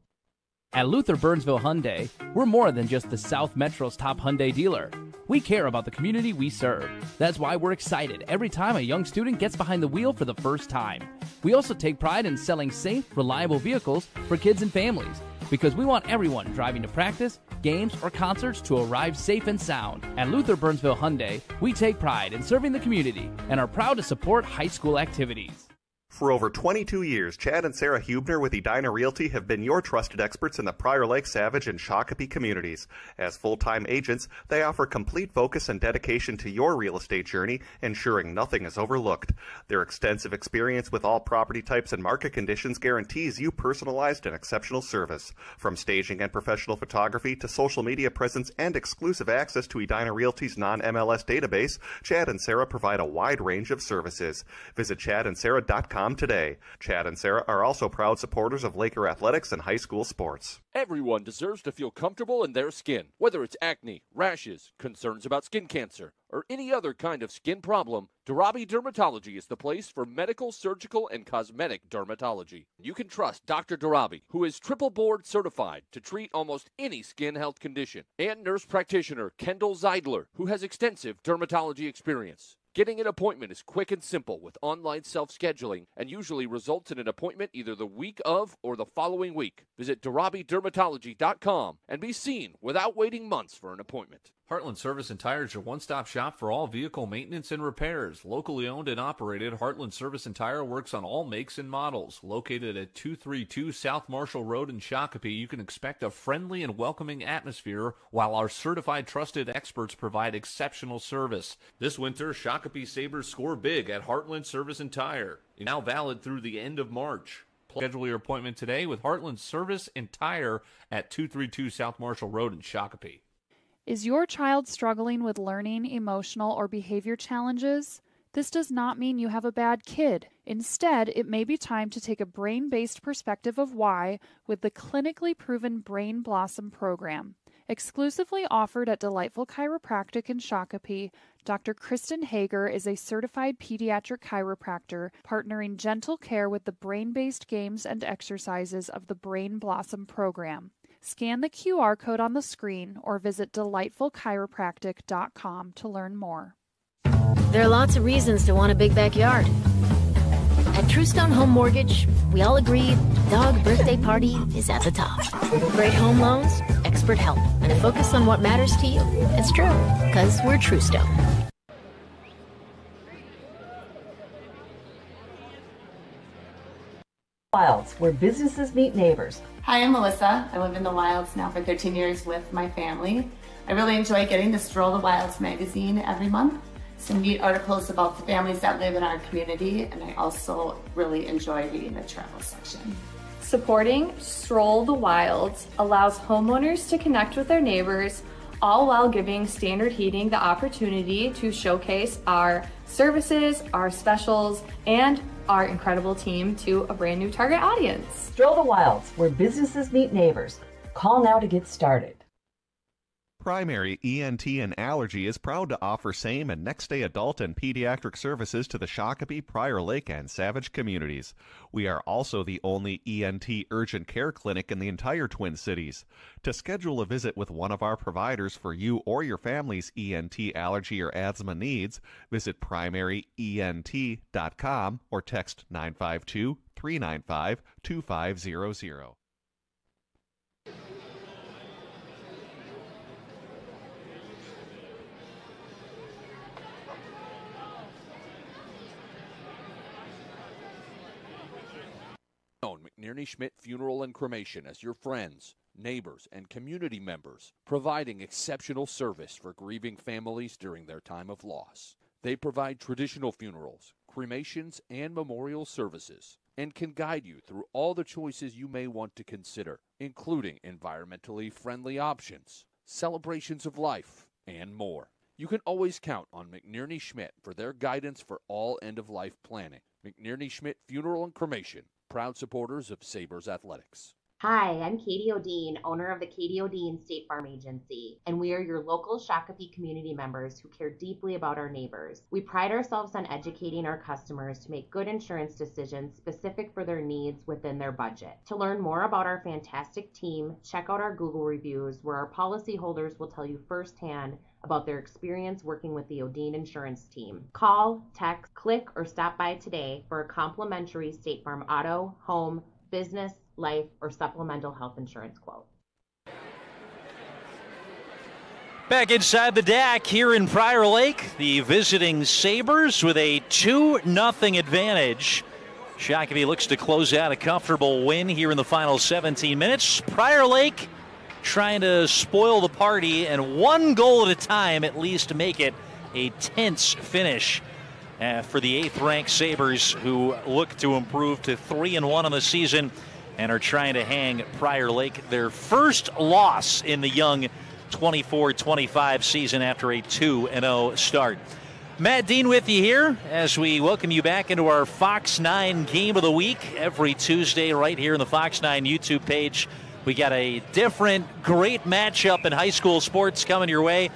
At Luther Burnsville Hyundai, we're more than just the South Metro's top Hyundai dealer. We care about the community we serve. That's why we're excited every time a young student gets behind the wheel for the first time. We also take pride in selling safe, reliable vehicles for kids and families, because we want everyone driving to practice, games, or concerts to arrive safe and sound. At Luther Burnsville Hyundai, we take pride in serving the community and are proud to support high school activities. For over 22 years, Chad and Sarah Hubner with Edina Realty have been your trusted experts in the Prior Lake, Savage, and Shakopee communities. As full-time agents, they offer complete focus and dedication to your real estate journey, ensuring nothing is overlooked. Their extensive experience with all property types and market conditions guarantees you personalized and exceptional service. From staging and professional photography to social media presence and exclusive access to Edina Realty's non-MLS database, Chad and Sarah provide a wide range of services. Visit chadandsarah.com ShakopeeSports.com today. Chad and Sarah are also proud supporters of Laker athletics and high school sports. Everyone deserves to feel comfortable in their skin, whether it's acne, rashes, concerns about skin cancer, or any other kind of skin problem. Darabi Dermatology is the place for medical, surgical, and cosmetic dermatology. You can trust Dr. Darabi, who is triple board certified to treat almost any skin health condition, and nurse practitioner Kendall Zeidler, who has extensive dermatology experience. Getting an appointment is quick and simple with online self-scheduling and usually results in an appointment either the week of or the following week. Visit DarabiDermatology.com and be seen without waiting months for an appointment. Heartland Service and Tire is your one-stop shop for all vehicle maintenance and repairs. Locally owned and operated, Heartland Service and Tire works on all makes and models. Located at 232 South Marshall Road in Shakopee, you can expect a friendly and welcoming atmosphere while our certified trusted experts provide exceptional service. This winter, Shakopee Sabres score big at Heartland Service and Tire. Now valid through the end of March. Schedule your appointment today with Heartland Service and Tire at 232 South Marshall Road in Shakopee. Is your child struggling with learning, emotional, or behavior challenges? This does not mean you have a bad kid. Instead, it may be time to take a brain-based perspective of why with the clinically proven Brain Blossom program. Exclusively offered at Delightful Chiropractic in Shakopee, Dr. Kristen Hager is a certified pediatric chiropractor partnering gentle care with the brain-based games and exercises of the Brain Blossom program. Scan the QR code on the screen or visit delightfulchiropractic.com to learn more. There are lots of reasons to want a big backyard. At Truestone Home Mortgage, we all agree dog birthday party is at the top. Great home loans, expert help, and a focus on what matters to you. It's true, because we're Truestone. Wilds, where businesses meet neighbors. Hi, I'm Melissa. I live in the Wilds now for 13 years with my family. I really enjoy getting the Stroll the Wilds magazine every month. Some neat articles about the families that live in our community, and I also really enjoy reading the travel section. Supporting Stroll the Wilds allows homeowners to connect with their neighbors, all while giving Standard Heating the opportunity to showcase our services, our specials, and our incredible team to a brand new target audience. Stroll the Wilds, where businesses meet neighbors. Call now to get started. Primary ENT and Allergy is proud to offer same and next day adult and pediatric services to the Shakopee, Prior Lake, and Savage communities. We are also the only ENT urgent care clinic in the entire Twin Cities. To schedule a visit with one of our providers for you or your family's ENT allergy or asthma needs, visit primaryent.com or text 952-395-2500. McNerney Schmidt Funeral and Cremation as your friends, neighbors, and community members, providing exceptional service for grieving families during their time of loss. They provide traditional funerals, cremations, and memorial services, and can guide you through all the choices you may want to consider, including environmentally friendly options, celebrations of life, and more. You can always count on McNerney Schmidt for their guidance for all end-of-life planning. McNerney Schmidt Funeral and Cremation, proud supporters of Sabres Athletics. Hi, I'm Katie O'Dean, owner of the Katie O'Dean State Farm Agency, and we are your local Shakopee community members who care deeply about our neighbors. We pride ourselves on educating our customers to make good insurance decisions specific for their needs within their budget. To learn more about our fantastic team, check out our Google reviews where our policyholders will tell you firsthand about their experience working with the O'Dean Insurance Team. Call, text, click, or stop by today for a complimentary State Farm auto, home, business, life, or supplemental health insurance quote. Back inside the DAC here in Prior Lake, the visiting Sabres with a 2-0 advantage. Shakopee looks to close out a comfortable win here in the final 17 minutes. Prior Lake trying to spoil the party and one goal at a time at least to make it a tense finish for the 8th-ranked Sabres, who look to improve to 3-1 on the season and are trying to hang Prior Lake their first loss in the young 24-25 season after a 2-0 start. Matt Dean with you here as we welcome you back into our Fox 9 Game of the Week every Tuesday right here in the Fox 9 YouTube page. We got a different, great matchup in high school sports coming your way.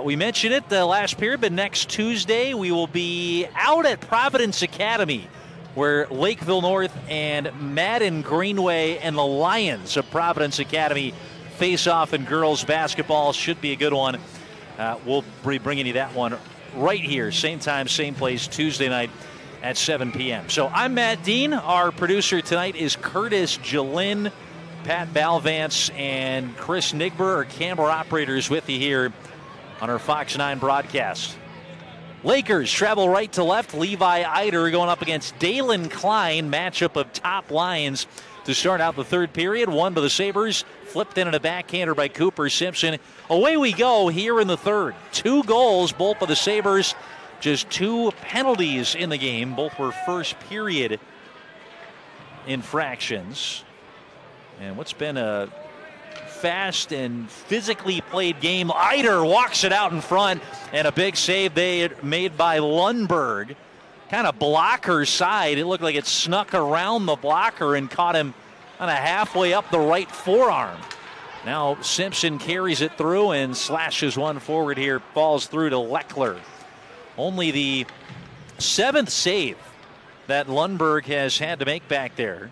We mentioned it the last period, but next Tuesday we will be out at Providence Academy, where Lakeville North and Madden Greenway and the Lions of Providence Academy face off in girls basketball. Should be a good one. We'll be bringing you that one right here, same time, same place, Tuesday night at 7 p.m. So I'm Matt Dean. Our producer tonight is Curtis Jalin. Pat Balvance and Chris Nigber are camera operators with you here on our Fox 9 broadcast. Lakers travel right to left. Levi Eider going up against Dalen Klein. Matchup of top Lions to start out the third period. One by the Sabres. Flipped in and a backhander by Cooper Simpson. Away we go here in the third. 2 goals, both by the Sabres. Just 2 penalties in the game. Both were first period infractions. And what's been a fast and physically played game. Eider walks it out in front, and a big save made by Lundberg. Kind of blocker side. It looked like it snuck around the blocker and caught him kind of halfway up the right forearm. Now Simpson carries it through and slashes one forward here. Falls through to Leckler. Only the 7th save that Lundberg has had to make back there.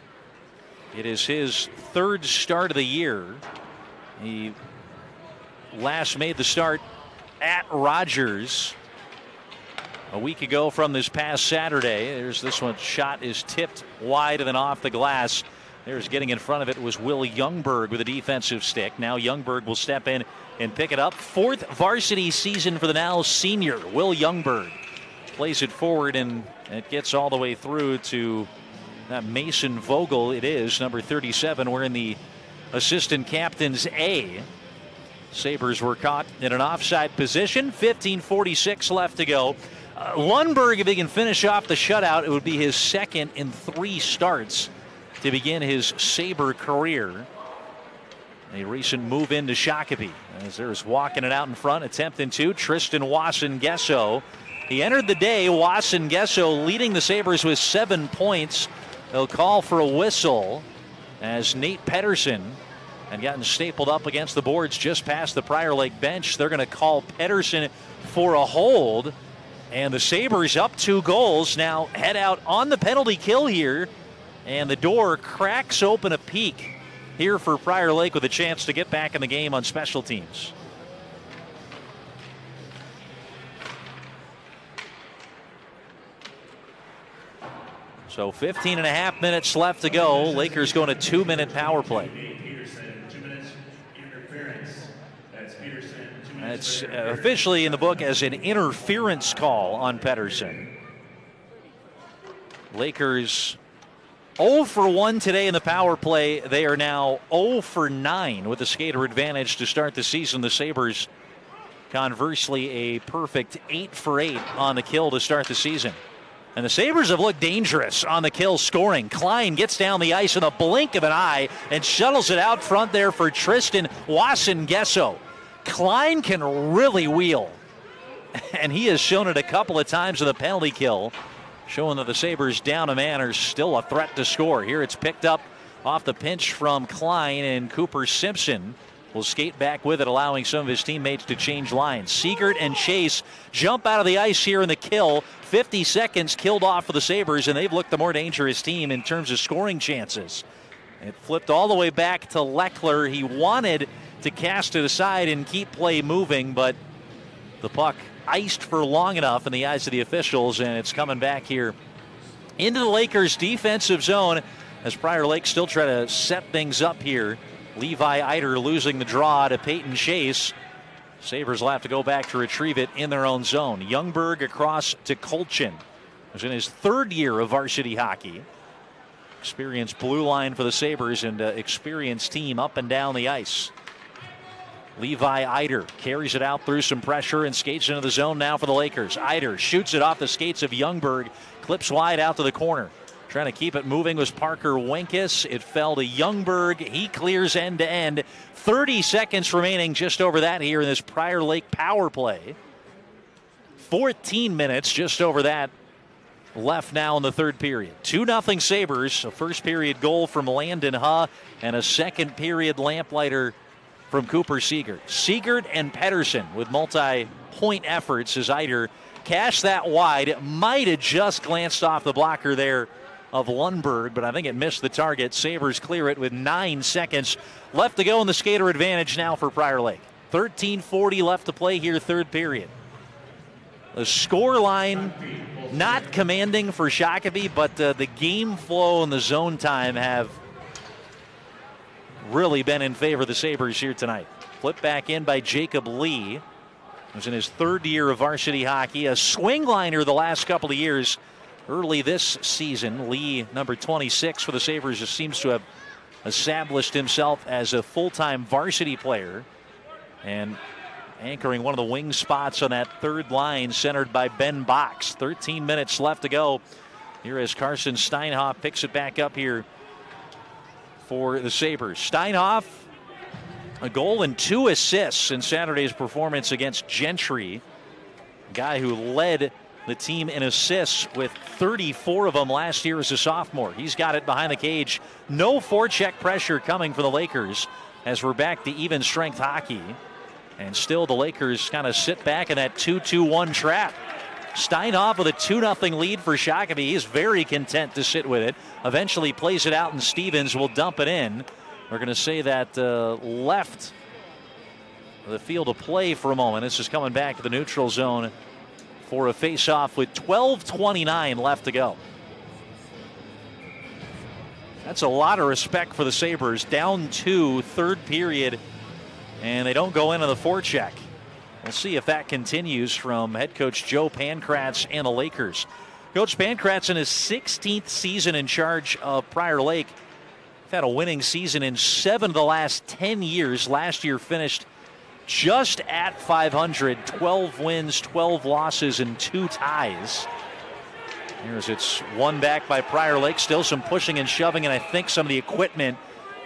It is his 3rd start of the year. He last made the start at Rogers a week ago from this past Saturday. There's this one. Shot is tipped wide and then off the glass. There's getting in front of it was Will Youngberg with a defensive stick. Now Youngberg will step in and pick it up. 4th varsity season for the now senior Will Youngberg. Plays it forward and it gets all the way through to Mason Vogel. It is number 37. We're in the assistant captain's A. Sabres were caught in an offside position. 15:46 left to go. Lundberg, if he can finish off the shutout, it would be his 2nd in 3 starts to begin his Sabre career. A recent move into Shakopee as there's walking it out in front, attempting to. Tristan Wasson-Gesso. He entered the day. Wasson-Gesso leading the Sabres with 7 points. They'll call for a whistle as Nate Pedersen had gotten stapled up against the boards just past the Prior Lake bench. They're going to call Pedersen for a hold. And the Sabres up 2 goals. Now head out on the penalty kill here. And the door cracks open a peek here for Prior Lake with a chance to get back in the game on special teams. So 15.5 minutes left to go. Lakers going a 2-minute power play. It's officially in the book as an interference call on Pedersen. Lakers 0 for 1 today in the power play. They are now 0 for 9 with a skater advantage to start the season. The Sabres, conversely, a perfect 8 for 8 on the kill to start the season. And the Sabres have looked dangerous on the kill scoring. Klein gets down the ice in a blink of an eye and shuttles it out front there for Tristan Wasson-Gesso. Klein can really wheel. And he has shown it a couple of times in the penalty kill, showing that the Sabres down a man are still a threat to score. Here it's picked up off the pinch from Klein, and Cooper Simpson will skate back with it, allowing some of his teammates to change lines. Siegert and Chase jump out of the ice here in the kill. 50 seconds killed off for the Sabres, and they've looked the more dangerous team in terms of scoring chances. It flipped all the way back to Leckler. He wanted to cast it aside and keep play moving, but the puck iced for long enough in the eyes of the officials, and it's coming back here into the Lakers' defensive zone as Prior Lake still try to set things up here. Levi Eider losing the draw to Peyton Chase. Sabres will have to go back to retrieve it in their own zone. Youngberg across to Kolchin, who's in his 3rd year of varsity hockey. Experienced blue line for the Sabres and experienced team up and down the ice. Levi Eider carries it out through some pressure and skates into the zone now for the Lakers. Eider shoots it off the skates of Youngberg, clips wide out to the corner. Trying to keep it moving was Parker Wenkes. It fell to Youngberg. He clears end to end. 30 seconds remaining, just over that here in this Prior Lake power play. 14 minutes, just over that, left now in the third period. 2-0 Sabres. A first period goal from Landon Huh and a second period lamplighter from Cooper Seegert. Seegert and Pedersen with multi-point efforts as Eider cashed that wide. It might have just glanced off the blocker there of Lundberg, but I think it missed the target. Sabres clear it with 9 seconds left to go, in the skater advantage now for Prior Lake. 13:40 left to play here, third period. The score line not commanding for Shakopee, but the game flow and the zone time have really been in favor of the Sabres here tonight. Flipped back in by Jacob Lee, who's in his third year of varsity hockey. A swing liner the last couple of years. Early this season, Lee, number 26 for the Sabres, just seems to have established himself as a full-time varsity player and anchoring one of the wing spots on that third line, centered by Ben Box. 13 minutes left to go here as Carson Steinhoff picks it back up here for the Sabres. Steinhoff, a goal and 2 assists in Saturday's performance against Gentry. A guy who led the team in assists with 34 of them last year as a sophomore. He's got it behind the cage. No forecheck pressure coming for the Lakers as we're back to even strength hockey. And still the Lakers kind of sit back in that 2-2-1 trap. Steinhoff with a 2-0 lead for Shakopee. He's very content to sit with it. Eventually plays it out, and Stevens will dump it in. We're going to say that left the field of play for a moment. This is coming back to the neutral zone for a face-off with 12:29 left to go. That's a lot of respect for the Sabres. Down 2, third period, and they don't go into the forecheck. We'll see if that continues from head coach Joe Pankratz and the Lakers. Coach Pankratz in his 16th season in charge of Prior Lake. He's had a winning season in 7 of the last 10 years. Last year finished just at 500, 12 wins, 12 losses, and 2 ties. Here's it's one back by Prior Lake. Still some pushing and shoving, and I think some of the equipment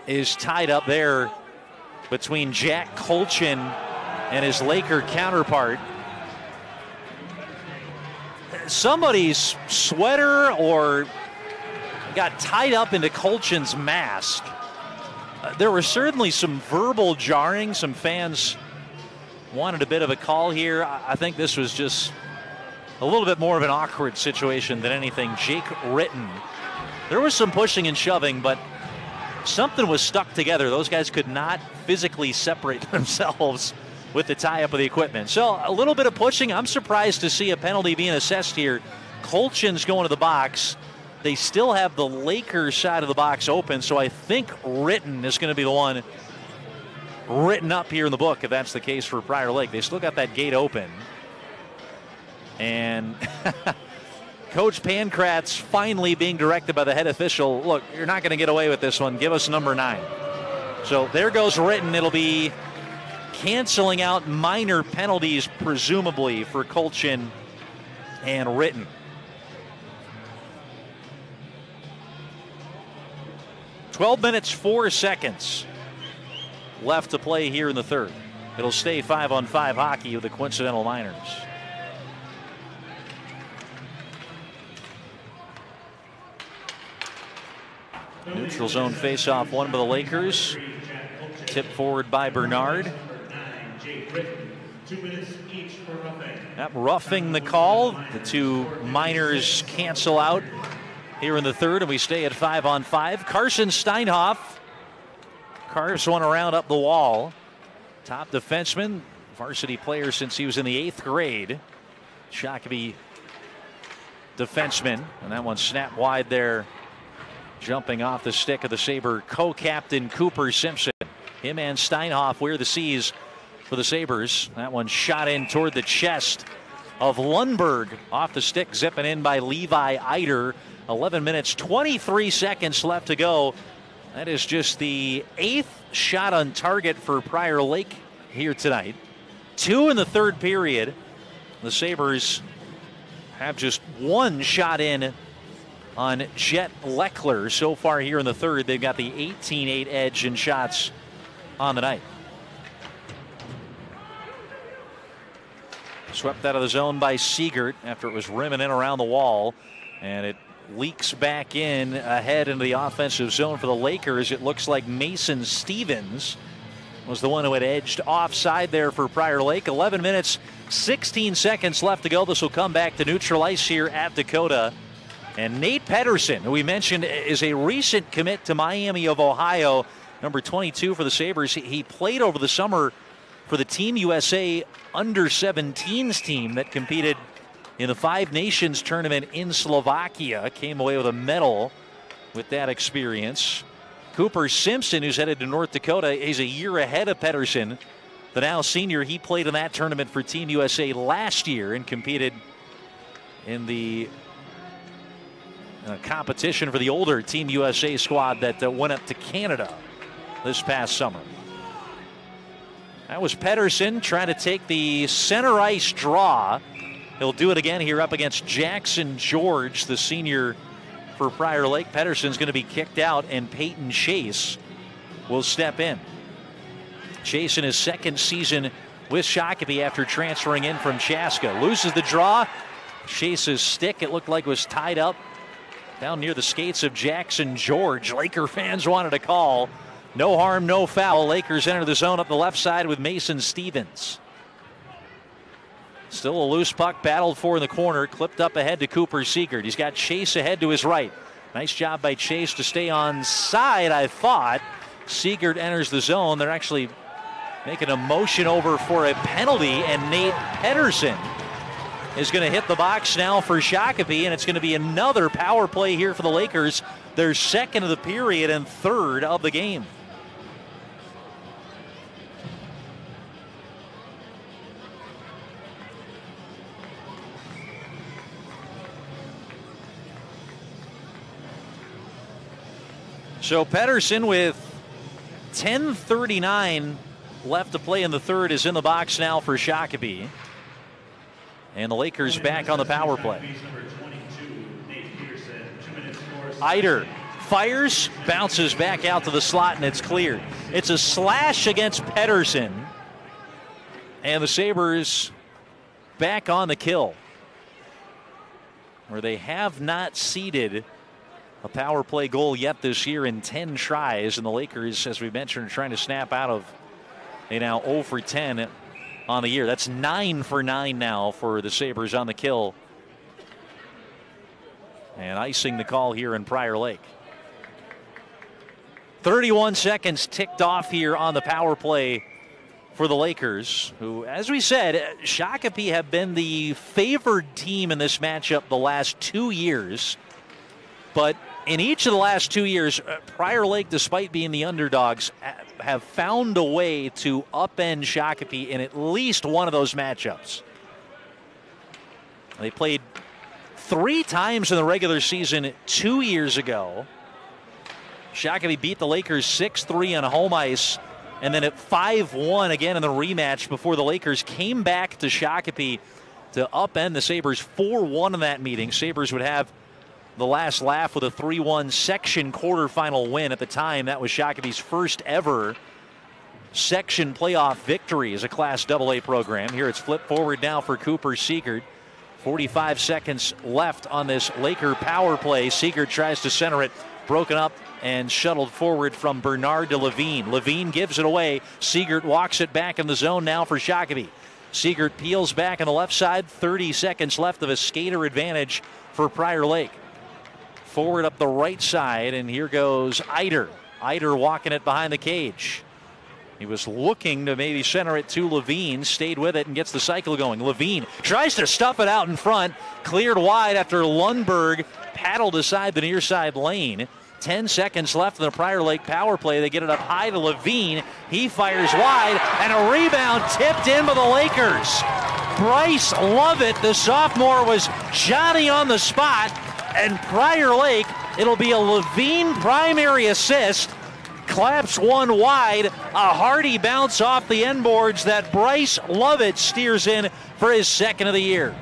is tied up there between Jack Colchin and his Laker counterpart. Somebody's sweater or got tied up into Colchin's mask. There were certainly some verbal jarring. Some fans wanted a bit of a call here. I think this was just a little bit more of an awkward situation than anything. Jake Ritten. There was some pushing and shoving, but something was stuck together. Those guys could not physically separate themselves with the tie-up of the equipment. So a little bit of pushing. I'm surprised to see a penalty being assessed here. Colchin's going to the box. They still have the Lakers side of the box open, so I think Ritten is going to be the one written up here in the book, if that's the case for Prior Lake. They still got that gate open. And Coach Pankratz finally being directed by the head official, look, you're not going to get away with this one. Give us number 9. So there goes Ritten. It'll be canceling out minor penalties, presumably, for Colchin and Ritten. "12 minutes, 4 seconds left to play here in the third. It'll stay 5-on-5 hockey with the coincidental minors. Neutral zone face-off won by the Lakers. Tipped forward by Bernard. That roughing the call. The 2 minors cancel out here in the third, and we stay at 5-on-5. Carson Steinhoff carves one around up the wall. Top defenseman, varsity player since he was in the 8th grade. Shakopee defenseman, and that one snapped wide there, jumping off the stick of the Sabre co-captain Cooper Simpson. Him and Steinhoff wear the C's for the Sabres. That one shot in toward the chest of Lundberg, off the stick, zipping in by Levi Eider. 11 minutes, 23 seconds left to go. That is just the 8th shot on target for Prior Lake here tonight. 2 in the third period. The Sabres have just 1 shot in on Jet Leckler so far here in the third. They've got the 18-8 edge in shots on the night. Swept out of the zone by Siegert after it was rimming in around the wall. And it leaks back in ahead into the offensive zone for the Lakers. It looks like Mason Stevens was the one who had edged offside there for Prior Lake. 11 minutes, 16 seconds left to go. This will come back to neutral ice here at Dakota. And Nate Pedersen, who we mentioned is a recent commit to Miami of Ohio, number 22 for the Sabres. He played over the summer for the Team USA under-17s team that competed in the Five Nations tournament in Slovakia. Came away with a medal with that experience. Cooper Simpson, who's headed to North Dakota, is a year ahead of Pedersen. The now senior, he played in that tournament for Team USA last year and competed in the competition for the older Team USA squad that went up to Canada this past summer. That was Pedersen trying to take the center ice draw. He'll do it again here up against Jackson George, the senior for Prior Lake. Pedersen's going to be kicked out, and Peyton Chase will step in. Chase in his second season with Shakopee after transferring in from Chaska. Loses the draw. Chase's stick, it looked like, was tied up down near the skates of Jackson George. Laker fans wanted a call. No harm, no foul. Lakers enter the zone up the left side with Mason Stevens. Still a loose puck battled for in the corner. Clipped up ahead to Cooper Siegert. He's got Chase ahead to his right. Nice job by Chase to stay on side, I thought. Siegert enters the zone. They're actually making a motion over for a penalty, and Nate Pedersen is going to hit the box now for Shakopee, and it's going to be another power play here for the Lakers. Their second of the period and third of the game. So Pedersen, with 10:39 left to play in the third, is in the box now for Shakopee. And the Lakers back on the power play. Eider fires, bounces back out to the slot, and it's cleared. It's a slash against Pedersen. And the Sabres back on the kill, where they have not ceded a power play goal yet this year in 10 tries. And the Lakers, as we mentioned, are trying to snap out of a now 0 for 10 on the year. That's 9 for 9 now for the Sabres on the kill. And icing the call here in Prior Lake. 31 seconds ticked off here on the power play for the Lakers, who, as we said, Shakopee have been the favored team in this matchup the last 2 years. But in each of the last 2 years, Prior Lake, despite being the underdogs, have found a way to upend Shakopee in at least one of those matchups. They played 3 times in the regular season 2 years ago. Shakopee beat the Lakers 6-3 on home ice, and then at 5-1 again in the rematch before the Lakers came back to Shakopee to upend the Sabres 4-1 in that meeting. Sabres would have the last laugh with a 3-1 section quarterfinal win. At the time, that was Shakopee's first ever section playoff victory as a Class AA program. Here it's flipped forward now for Cooper Siegert. 45 seconds left on this Laker power play. Siegert tries to center it, broken up and shuttled forward from Bernard to Levine. Levine gives it away. Siegert walks it back in the zone now for Shakopee. Siegert peels back on the left side. 30 seconds left of a skater advantage for Prior Lake. Forward up the right side, and here goes Eider. Eider walking it behind the cage. He was looking to maybe center it to Levine, stayed with it and gets the cycle going. Levine tries to stuff it out in front, cleared wide after Lundberg paddled aside the near side lane. 10 seconds left in the Prior Lake power play. They get it up high to Levine. He fires wide, and a rebound tipped in by the Lakers. Bryce Lovett, the sophomore, was Johnny on the spot, and Prior Lake, it'll be a Levine primary assist. Claps one wide, a hearty bounce off the end boards that Bryce Lovett steers in for his second of the year.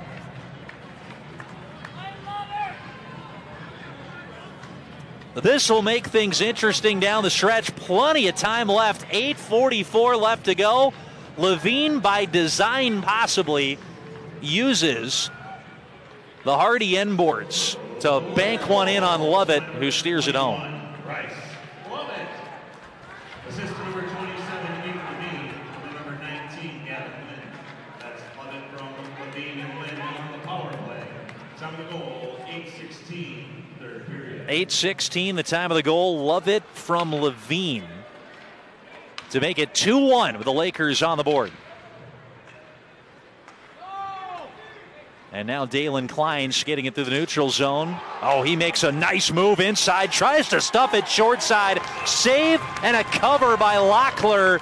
This will make things interesting down the stretch. Plenty of time left. 8:44 left to go. Levine, by design possibly, uses the Hardy end boards to bank one in on Lovett, who steers it home. Rice. Lovett. Assist number 27, Nate Levine. And number 19, Gavin Lynn. That's Lovett from Levine and Lynn on the power play. Time of the goal, 8:16, third period. 8:16, the time of the goal. Lovett from Levine to make it 2-1 with the Lakers on the board. And now Dalen Klein skating it through the neutral zone. Oh, he makes a nice move inside, tries to stuff it short side. Save and a cover by ROKKR.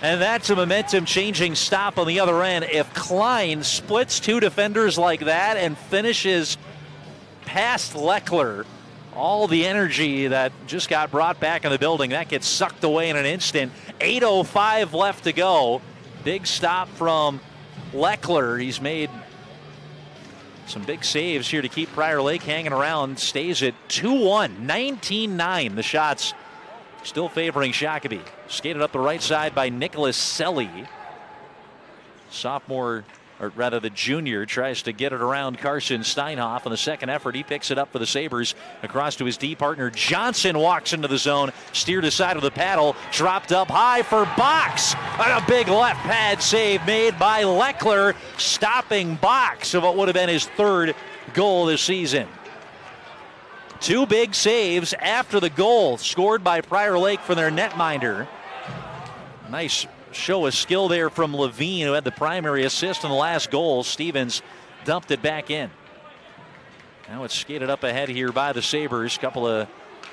And that's a momentum-changing stop on the other end. If Klein splits two defenders like that and finishes past ROKKR, all the energy that just got brought back in the building, that gets sucked away in an instant. 8:05 left to go. Big stop from ROKKR. He's made some big saves here to keep Prior Lake hanging around. Stays at 2-1, 19-9. The shots still favoring Shakopee. Skated up the right side by Nicholas Selly. Sophomore, or rather the junior, tries to get it around Carson Steinhoff. On the second effort, he picks it up for the Sabres. Across to his D partner. Johnson walks into the zone, steered aside of the paddle, dropped up high for Box. And a big left pad save made by ROKKR, stopping Box of what would have been his third goal this season. Two big saves after the goal scored by Prior Lake for their netminder. Nice show of skill there from Levine, who had the primary assist in the last goal. Stevens dumped it back in. Now it's skated up ahead here by the Sabres. Couple of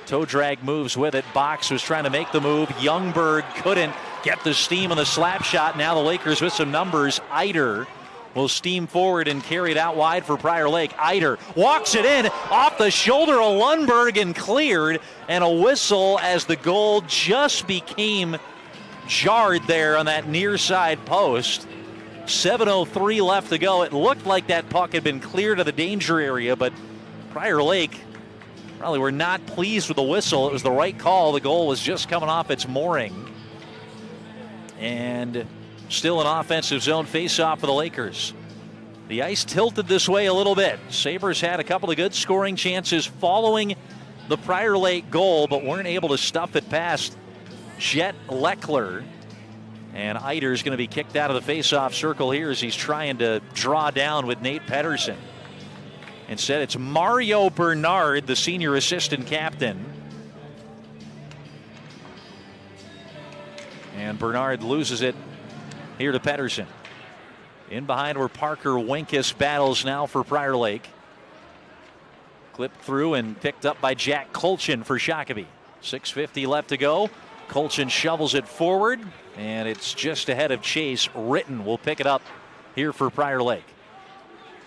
toe drag moves with it. Box was trying to make the move. Youngberg couldn't get the steam on the slap shot. Now the Lakers with some numbers. Eider will steam forward and carry it out wide for Prior Lake. Eider walks it in off the shoulder of Lundberg and cleared. And a whistle as the goal just became jarred there on that near side post. 7:03 left to go. It looked like that puck had been cleared of the danger area, but Prior Lake probably were not pleased with the whistle. It was the right call. The goal was just coming off its mooring. And still an offensive zone face-off for the Lakers. The ice tilted this way a little bit. Sabres had a couple of good scoring chances following the Prior Lake goal, but weren't able to stuff it past Jet ROKKR. And Eider's going to be kicked out of the face-off circle here as he's trying to draw down with Nate Pedersen. Instead, it's Mario Bernard, the senior assistant captain. And Bernard loses it here to Pedersen. In behind where Parker Winkus battles now for Prior Lake. Clipped through and picked up by Jack Colchin for Shakopee. 6:50 left to go. Colchin shovels it forward, and it's just ahead of Chase. Ritten will pick it up here for Prior Lake.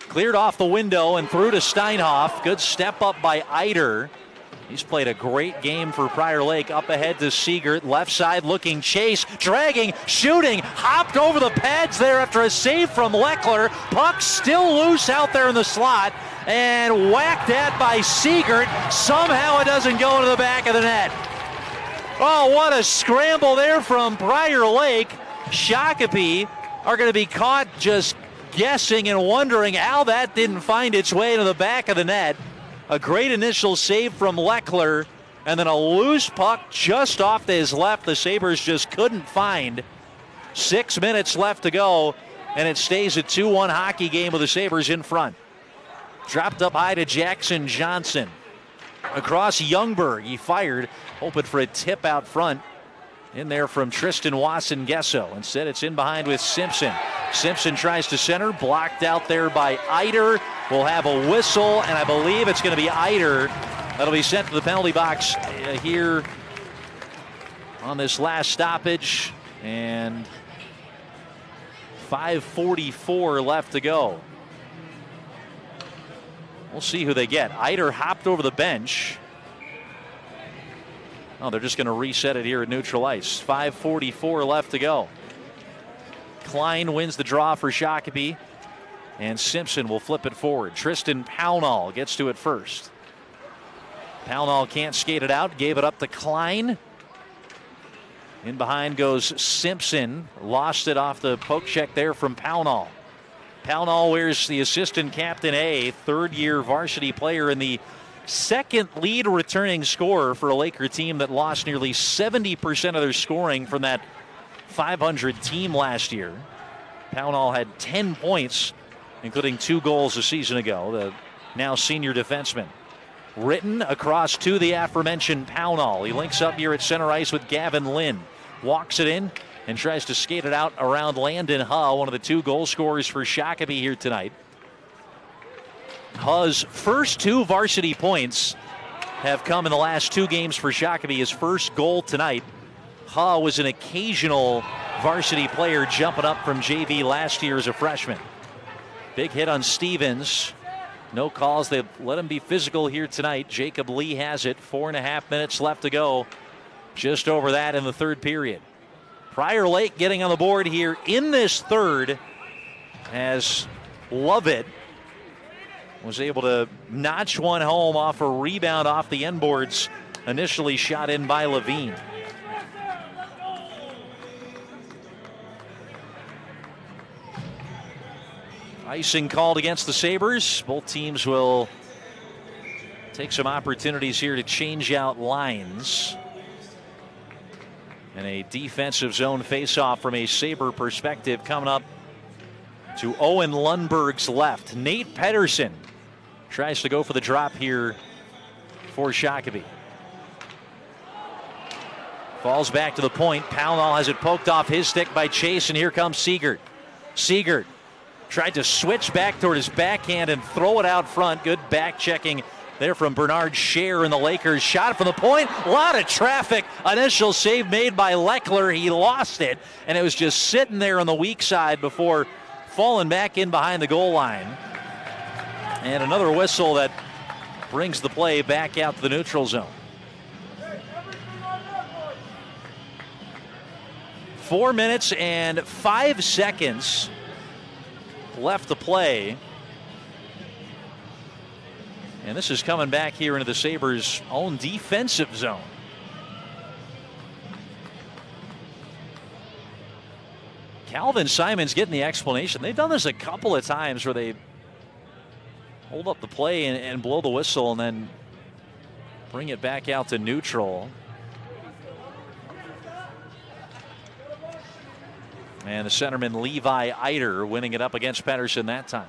Cleared off the window and through to Steinhoff. Good step up by Eider. He's played a great game for Prior Lake. Up ahead to Siegert. Left side looking. Chase dragging, shooting. Hopped over the pads there after a save from ROKKR. Puck still loose out there in the slot. And whacked at by Siegert. Somehow it doesn't go into the back of the net. Oh, what a scramble there from Prior Lake. Shakopee are going to be caught just guessing and wondering how that didn't find its way into the back of the net. A great initial save from ROKKR, and then a loose puck just off to his left. The Sabres just couldn't find. 6 minutes left to go, and it stays a 2-1 hockey game with the Sabres in front. Dropped up high to Jackson Johnson. Across Youngberg, he fired, hoping for a tip out front. In there from Tristan Wasson-Gesso. Instead, it's in behind with Simpson. Simpson tries to center, blocked out there by Eider. We'll have a whistle, and I believe it's going to be Eider that'll be sent to the penalty box here on this last stoppage. And 5:44 left to go. We'll see who they get. Eider hopped over the bench. Oh, they're just going to reset it here at neutral ice. 5:44 left to go. Klein wins the draw for Shakopee, and Simpson will flip it forward. Tristan Pownall gets to it first. Pownall can't skate it out, gave it up to Klein. In behind goes Simpson. Lost it off the poke check there from Pownall. Pownall wears the assistant captain A, third-year varsity player and the second lead returning scorer for a Laker team that lost nearly 70% of their scoring from that 500 team last year. Pownall had 10 points, including 2 goals a season ago, the now senior defenseman. Written across to the aforementioned Pownall. He links up here at center ice with Gavin Lynn. Walks it in and tries to skate it out around Landon Hull, one of the 2 goal scorers for Shakopee here tonight. Hull's first 2 varsity points have come in the last 2 games for Shakopee. His first goal tonight. Hull was an occasional varsity player jumping up from JV last year as a freshman. Big hit on Stevens. No calls. They've let him be physical here tonight. Jacob Lee has it. 4.5 minutes left to go. Just over that in the third period. Prior Lake getting on the board here in this third as Lovett was able to notch one home off a rebound off the end boards, initially shot in by Levine. Icing called against the Sabres. Both teams will take some opportunities here to change out lines. And a defensive zone faceoff from a Sabre perspective coming up to Owen Lundberg's left. Nate Pedersen tries to go for the drop here for Shakopee. Falls back to the point. Pownall has it poked off his stick by Chase, and here comes Siegert. Siegert tried to switch back toward his backhand and throw it out front. Good back checking there from Bernard Scher and the Lakers. Shot from the point. A lot of traffic. Initial save made by Leckler. He lost it, and it was just sitting there on the weak side before falling back in behind the goal line. And another whistle that brings the play back out to the neutral zone. 4 minutes and 5 seconds left to play. And this is coming back here into the Sabres' own defensive zone. Calvin Simons getting the explanation. They've done this a couple of times where they hold up the play and blow the whistle and then bring it back out to neutral. And the centerman Levi Eider winning it up against Pedersen that time.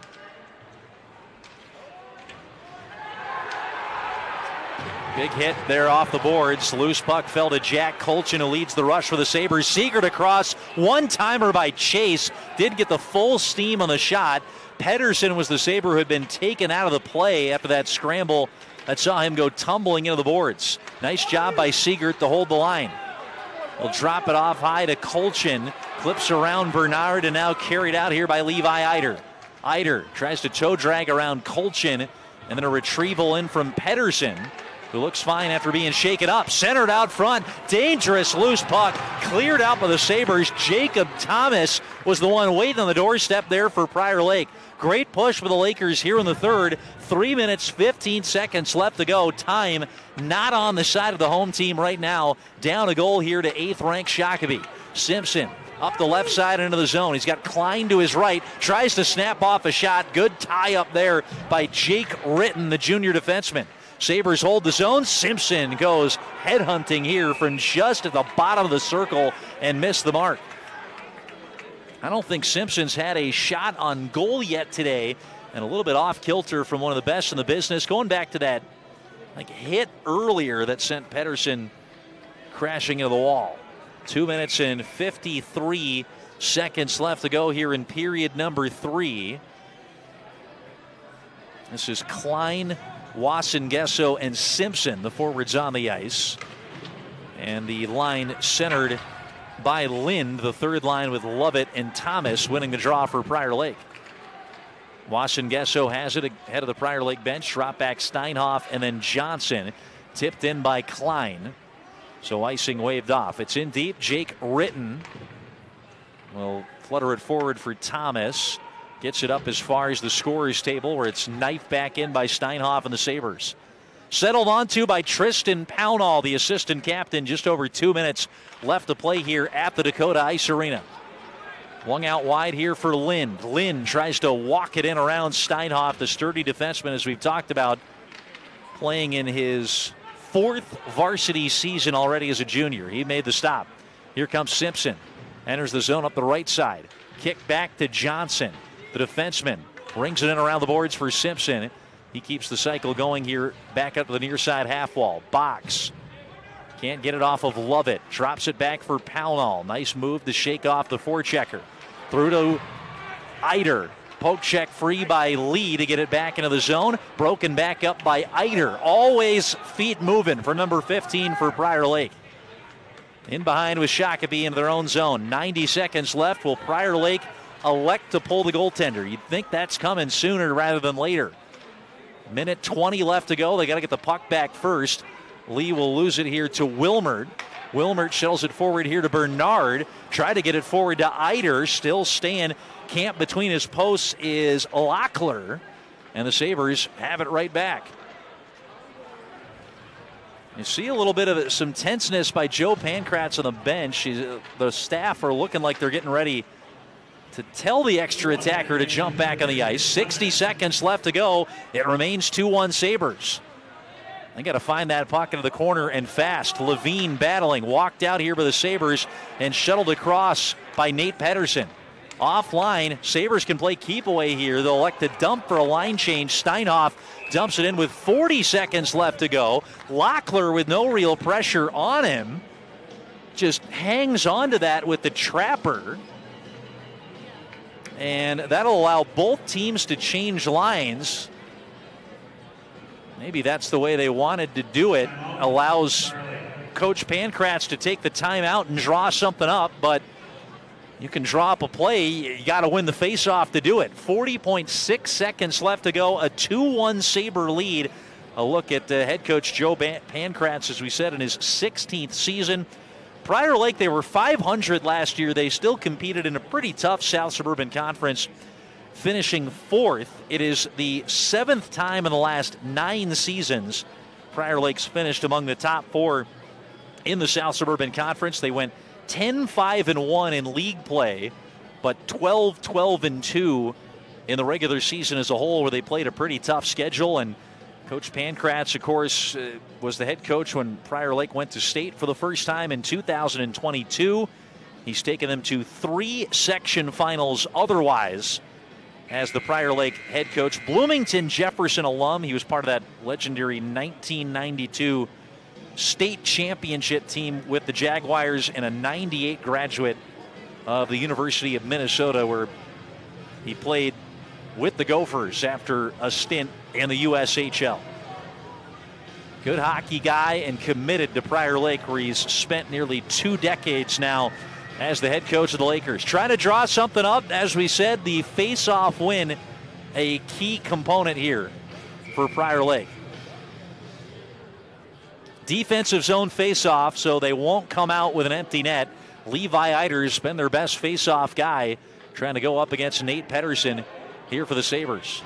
Big hit there off the boards. Loose puck fell to Jack Colchin, who leads the rush for the Sabres. Siegert across. One-timer by Chase. Did get the full steam on the shot. Pedersen was the Sabre who had been taken out of the play after that scramble that saw him go tumbling into the boards. Nice job by Siegert to hold the line. Will drop it off high to Colchin. Clips around Bernard and now carried out here by Levi Eider. Eider tries to toe drag around Colchin and then a retrieval in from Pedersen, who looks fine after being shaken up. Centered out front. Dangerous loose puck. Cleared out by the Sabres. Jacob Thomas was the one waiting on the doorstep there for Prior Lake. Great push for the Lakers here in the third. 3 minutes, 15 seconds left to go. Time not on the side of the home team right now. Down a goal here to 8th-ranked Shakopee. Simpson up the left side into the zone. He's got Klein to his right. Tries to snap off a shot. Good tie up there by Jake Ritten, the junior defenseman. Sabres hold the zone. Simpson goes headhunting here from just at the bottom of the circle and missed the mark. I don't think Simpson's had a shot on goal yet today, and a little bit off kilter from one of the best in the business. Going back to that hit earlier that sent Pedersen crashing into the wall. 2 minutes and 53 seconds left to go here in period number 3. This is Klein, Wasson, Gesso, and Simpson, the forwards on the ice. And the line centered by Lind, the third line with Lovett and Thomas winning the draw for Prior Lake. Wasson Gesso has it ahead of the Prior Lake bench. Drop back Steinhoff and then Johnson. Tipped in by Klein. So icing waved off. It's in deep. Jake Ritten will flutter it forward for Thomas. Gets it up as far as the scorer's table where it's knifed back in by Steinhoff and the Sabres. Settled onto by Tristan Pownall, the assistant captain. Just over 2 minutes left to play here at the Dakota Ice Arena. Swung out wide here for Lind. Lind tries to walk it in around Steinhoff, the sturdy defenseman, as we've talked about, playing in his 4th varsity season already as a junior. He made the stop. Here comes Simpson. Enters the zone up the right side. Kick back to Johnson. The defenseman brings it in around the boards for Simpson. He keeps the cycle going here back up to the near side half wall. Box. Can't get it off of Lovett. Drops it back for Pownall. Nice move to shake off the forechecker. Through to Eider. Poke check free by Lee to get it back into the zone. Broken back up by Eider. Always feet moving for number 15 for Prior Lake. In behind with Shakopee into their own zone. 90 seconds left. Will Prior Lake elect to pull the goaltender? You'd think that's coming sooner rather than later. Minute 20 left to go. They got to get the puck back first. Lee will lose it here to Wilmert. Wilmert shuttles it forward here to Bernard. Try to get it forward to Eider. Still staying camped between his posts is ROKKR. And the Sabres have it right back. You see a little bit of some tenseness by Joe Pankratz on the bench. The staff are looking like they're getting ready to tell the extra attacker to jump back on the ice. 60 seconds left to go. It remains 2-1 Sabres. They got to find that puck into the corner and fast. Levine battling, walked out here by the Sabres and shuttled across by Nate Pedersen. Offline, Sabres can play keep away here. They'll elect to dump for a line change. Steinhoff dumps it in with 40 seconds left to go. ROKKR with no real pressure on him. Just hangs on to that with the trapper. And that'll allow both teams to change lines. Maybe that's the way they wanted to do it. Allows Coach Pankratz to take the timeout and draw something up, but you can draw up a play. You got to win the faceoff to do it. 40.6 seconds left to go. A 2-1 Sabre lead. A look at head coach Joe Pankratz, as we said, in his 16th season. Prior Lake, they were .500 last year. They still competed in a pretty tough South Suburban Conference, finishing 4th. It is the 7th time in the last 9 seasons Prior Lake's finished among the top 4 in the South Suburban Conference. They went 10-5-1 in league play, but 12-12-2 in the regular season as a whole, where they played a pretty tough schedule. And Coach Pankratz, of course, was the head coach when Prior Lake went to state for the first time in 2022. He's taken them to 3 section finals otherwise as the Prior Lake head coach. Bloomington Jefferson alum. He was part of that legendary 1992 state championship team with the Jaguars, and a 98 graduate of the University of Minnesota, where he played with the Gophers after a stint in the USHL. Good hockey guy and committed to Prior Lake, where he's spent nearly 2 decades now as the head coach of the Lakers. Trying to draw something up. As we said, the face-off win, a key component here for Prior Lake. Defensive zone face-off, so they won't come out with an empty net. Levi Eider's been their best face-off guy, trying to go up against Nate Pedersen here for the Sabres.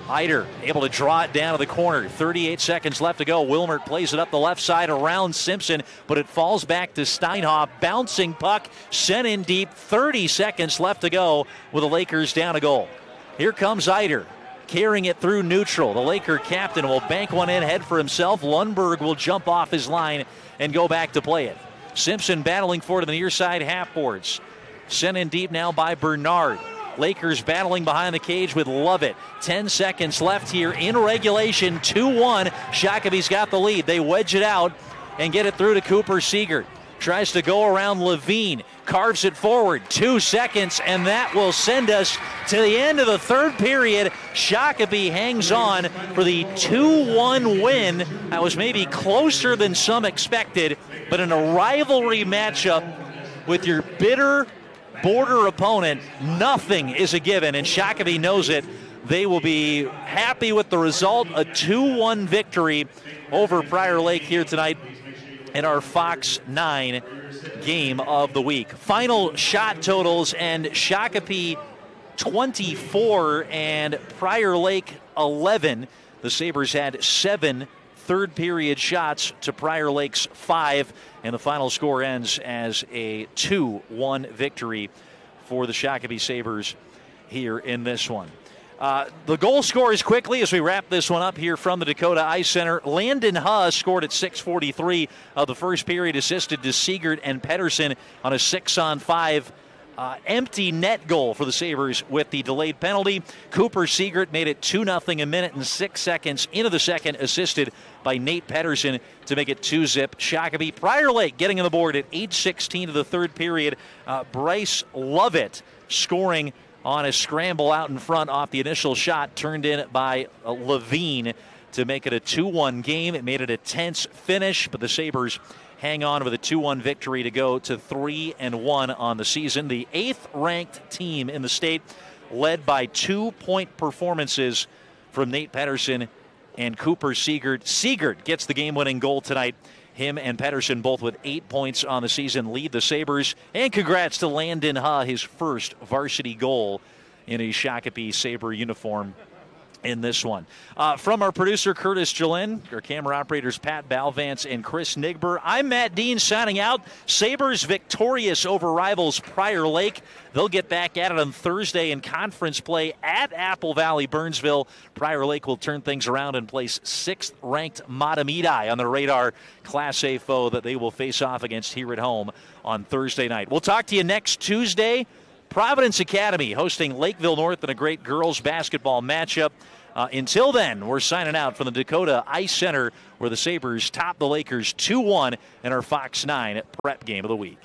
Eider able to draw it down to the corner. 38 seconds left to go. Wilmert plays it up the left side around Simpson, but it falls back to Steinhoff. Bouncing puck sent in deep. 30 seconds left to go with the Lakers down a goal. Here comes Eider, carrying it through neutral. The Laker captain will bank one in, head for himself. Lundberg will jump off his line and go back to play it. Simpson battling for to the near side half boards. Sent in deep now by Bernard. Lakers battling behind the cage with Lovett. 10 seconds left here in regulation. 2-1. Shakopee's got the lead. They wedge it out and get it through to Cooper Siegert. Tries to go around Levine. Carves it forward. 2 seconds, and that will send us to the end of the third period. Shakopee hangs on for the 2-1 win. That was maybe closer than some expected, but in a rivalry matchup with your bitter border opponent, nothing is a given, and Shakopee knows it. They will be happy with the result. A 2-1 victory over Prior Lake here tonight in our Fox 9 game of the week. Final shot totals, and Shakopee 24 and Prior Lake 11. The Sabres had 7 third period shots to Prior Lake's 5, and the final score ends as a 2-1 victory for the Shakopee Sabres here in this one. The goal scorers quickly as we wrap this one up here from the Dakota Ice Center. Landon Huh scored at 6:43 of the first period, assisted to Siegert and Pedersen on a 6-on-5 empty net goal for the Sabres with the delayed penalty. Cooper Siegert made it 2-0 a minute and 6 seconds into the second, assisted by Nate Pedersen to make it 2-zip Shakopee. Prior Lake getting on the board at 8:16 of the third period. Bryce Lovett scoring on a scramble out in front off the initial shot, turned in by Levine to make it a 2-1 game. It made it a tense finish, but the Sabres hang on with a 2-1 victory to go to 3-1 on the season. The 8th-ranked team in the state, led by 2-point performances from Nate Pedersen and Cooper Siegert. Siegert gets the game-winning goal tonight. Him and Pedersen, both with 8 points on the season, lead the Sabres. And congrats to Landon Huh, his first varsity goal in a Shakopee Sabre uniform in this one. From our producer, Curtis Jolin, our camera operators, Pat Balvance and Chris Nigber, I'm Matt Dean signing out. Sabres victorious over rivals Prior Lake. They'll get back at it on Thursday in conference play at Apple Valley, Burnsville. Prior Lake will turn things around and place 6th-ranked Matamidi on the radar, Class A foe that they will face off against here at home on Thursday night. We'll talk to you next Tuesday. Providence Academy hosting Lakeville North in a great girls basketball matchup. Until then, we're signing out from the Dakota Ice Center, where the Sabres top the Lakers 2-1 in our Fox 9 prep game of the week.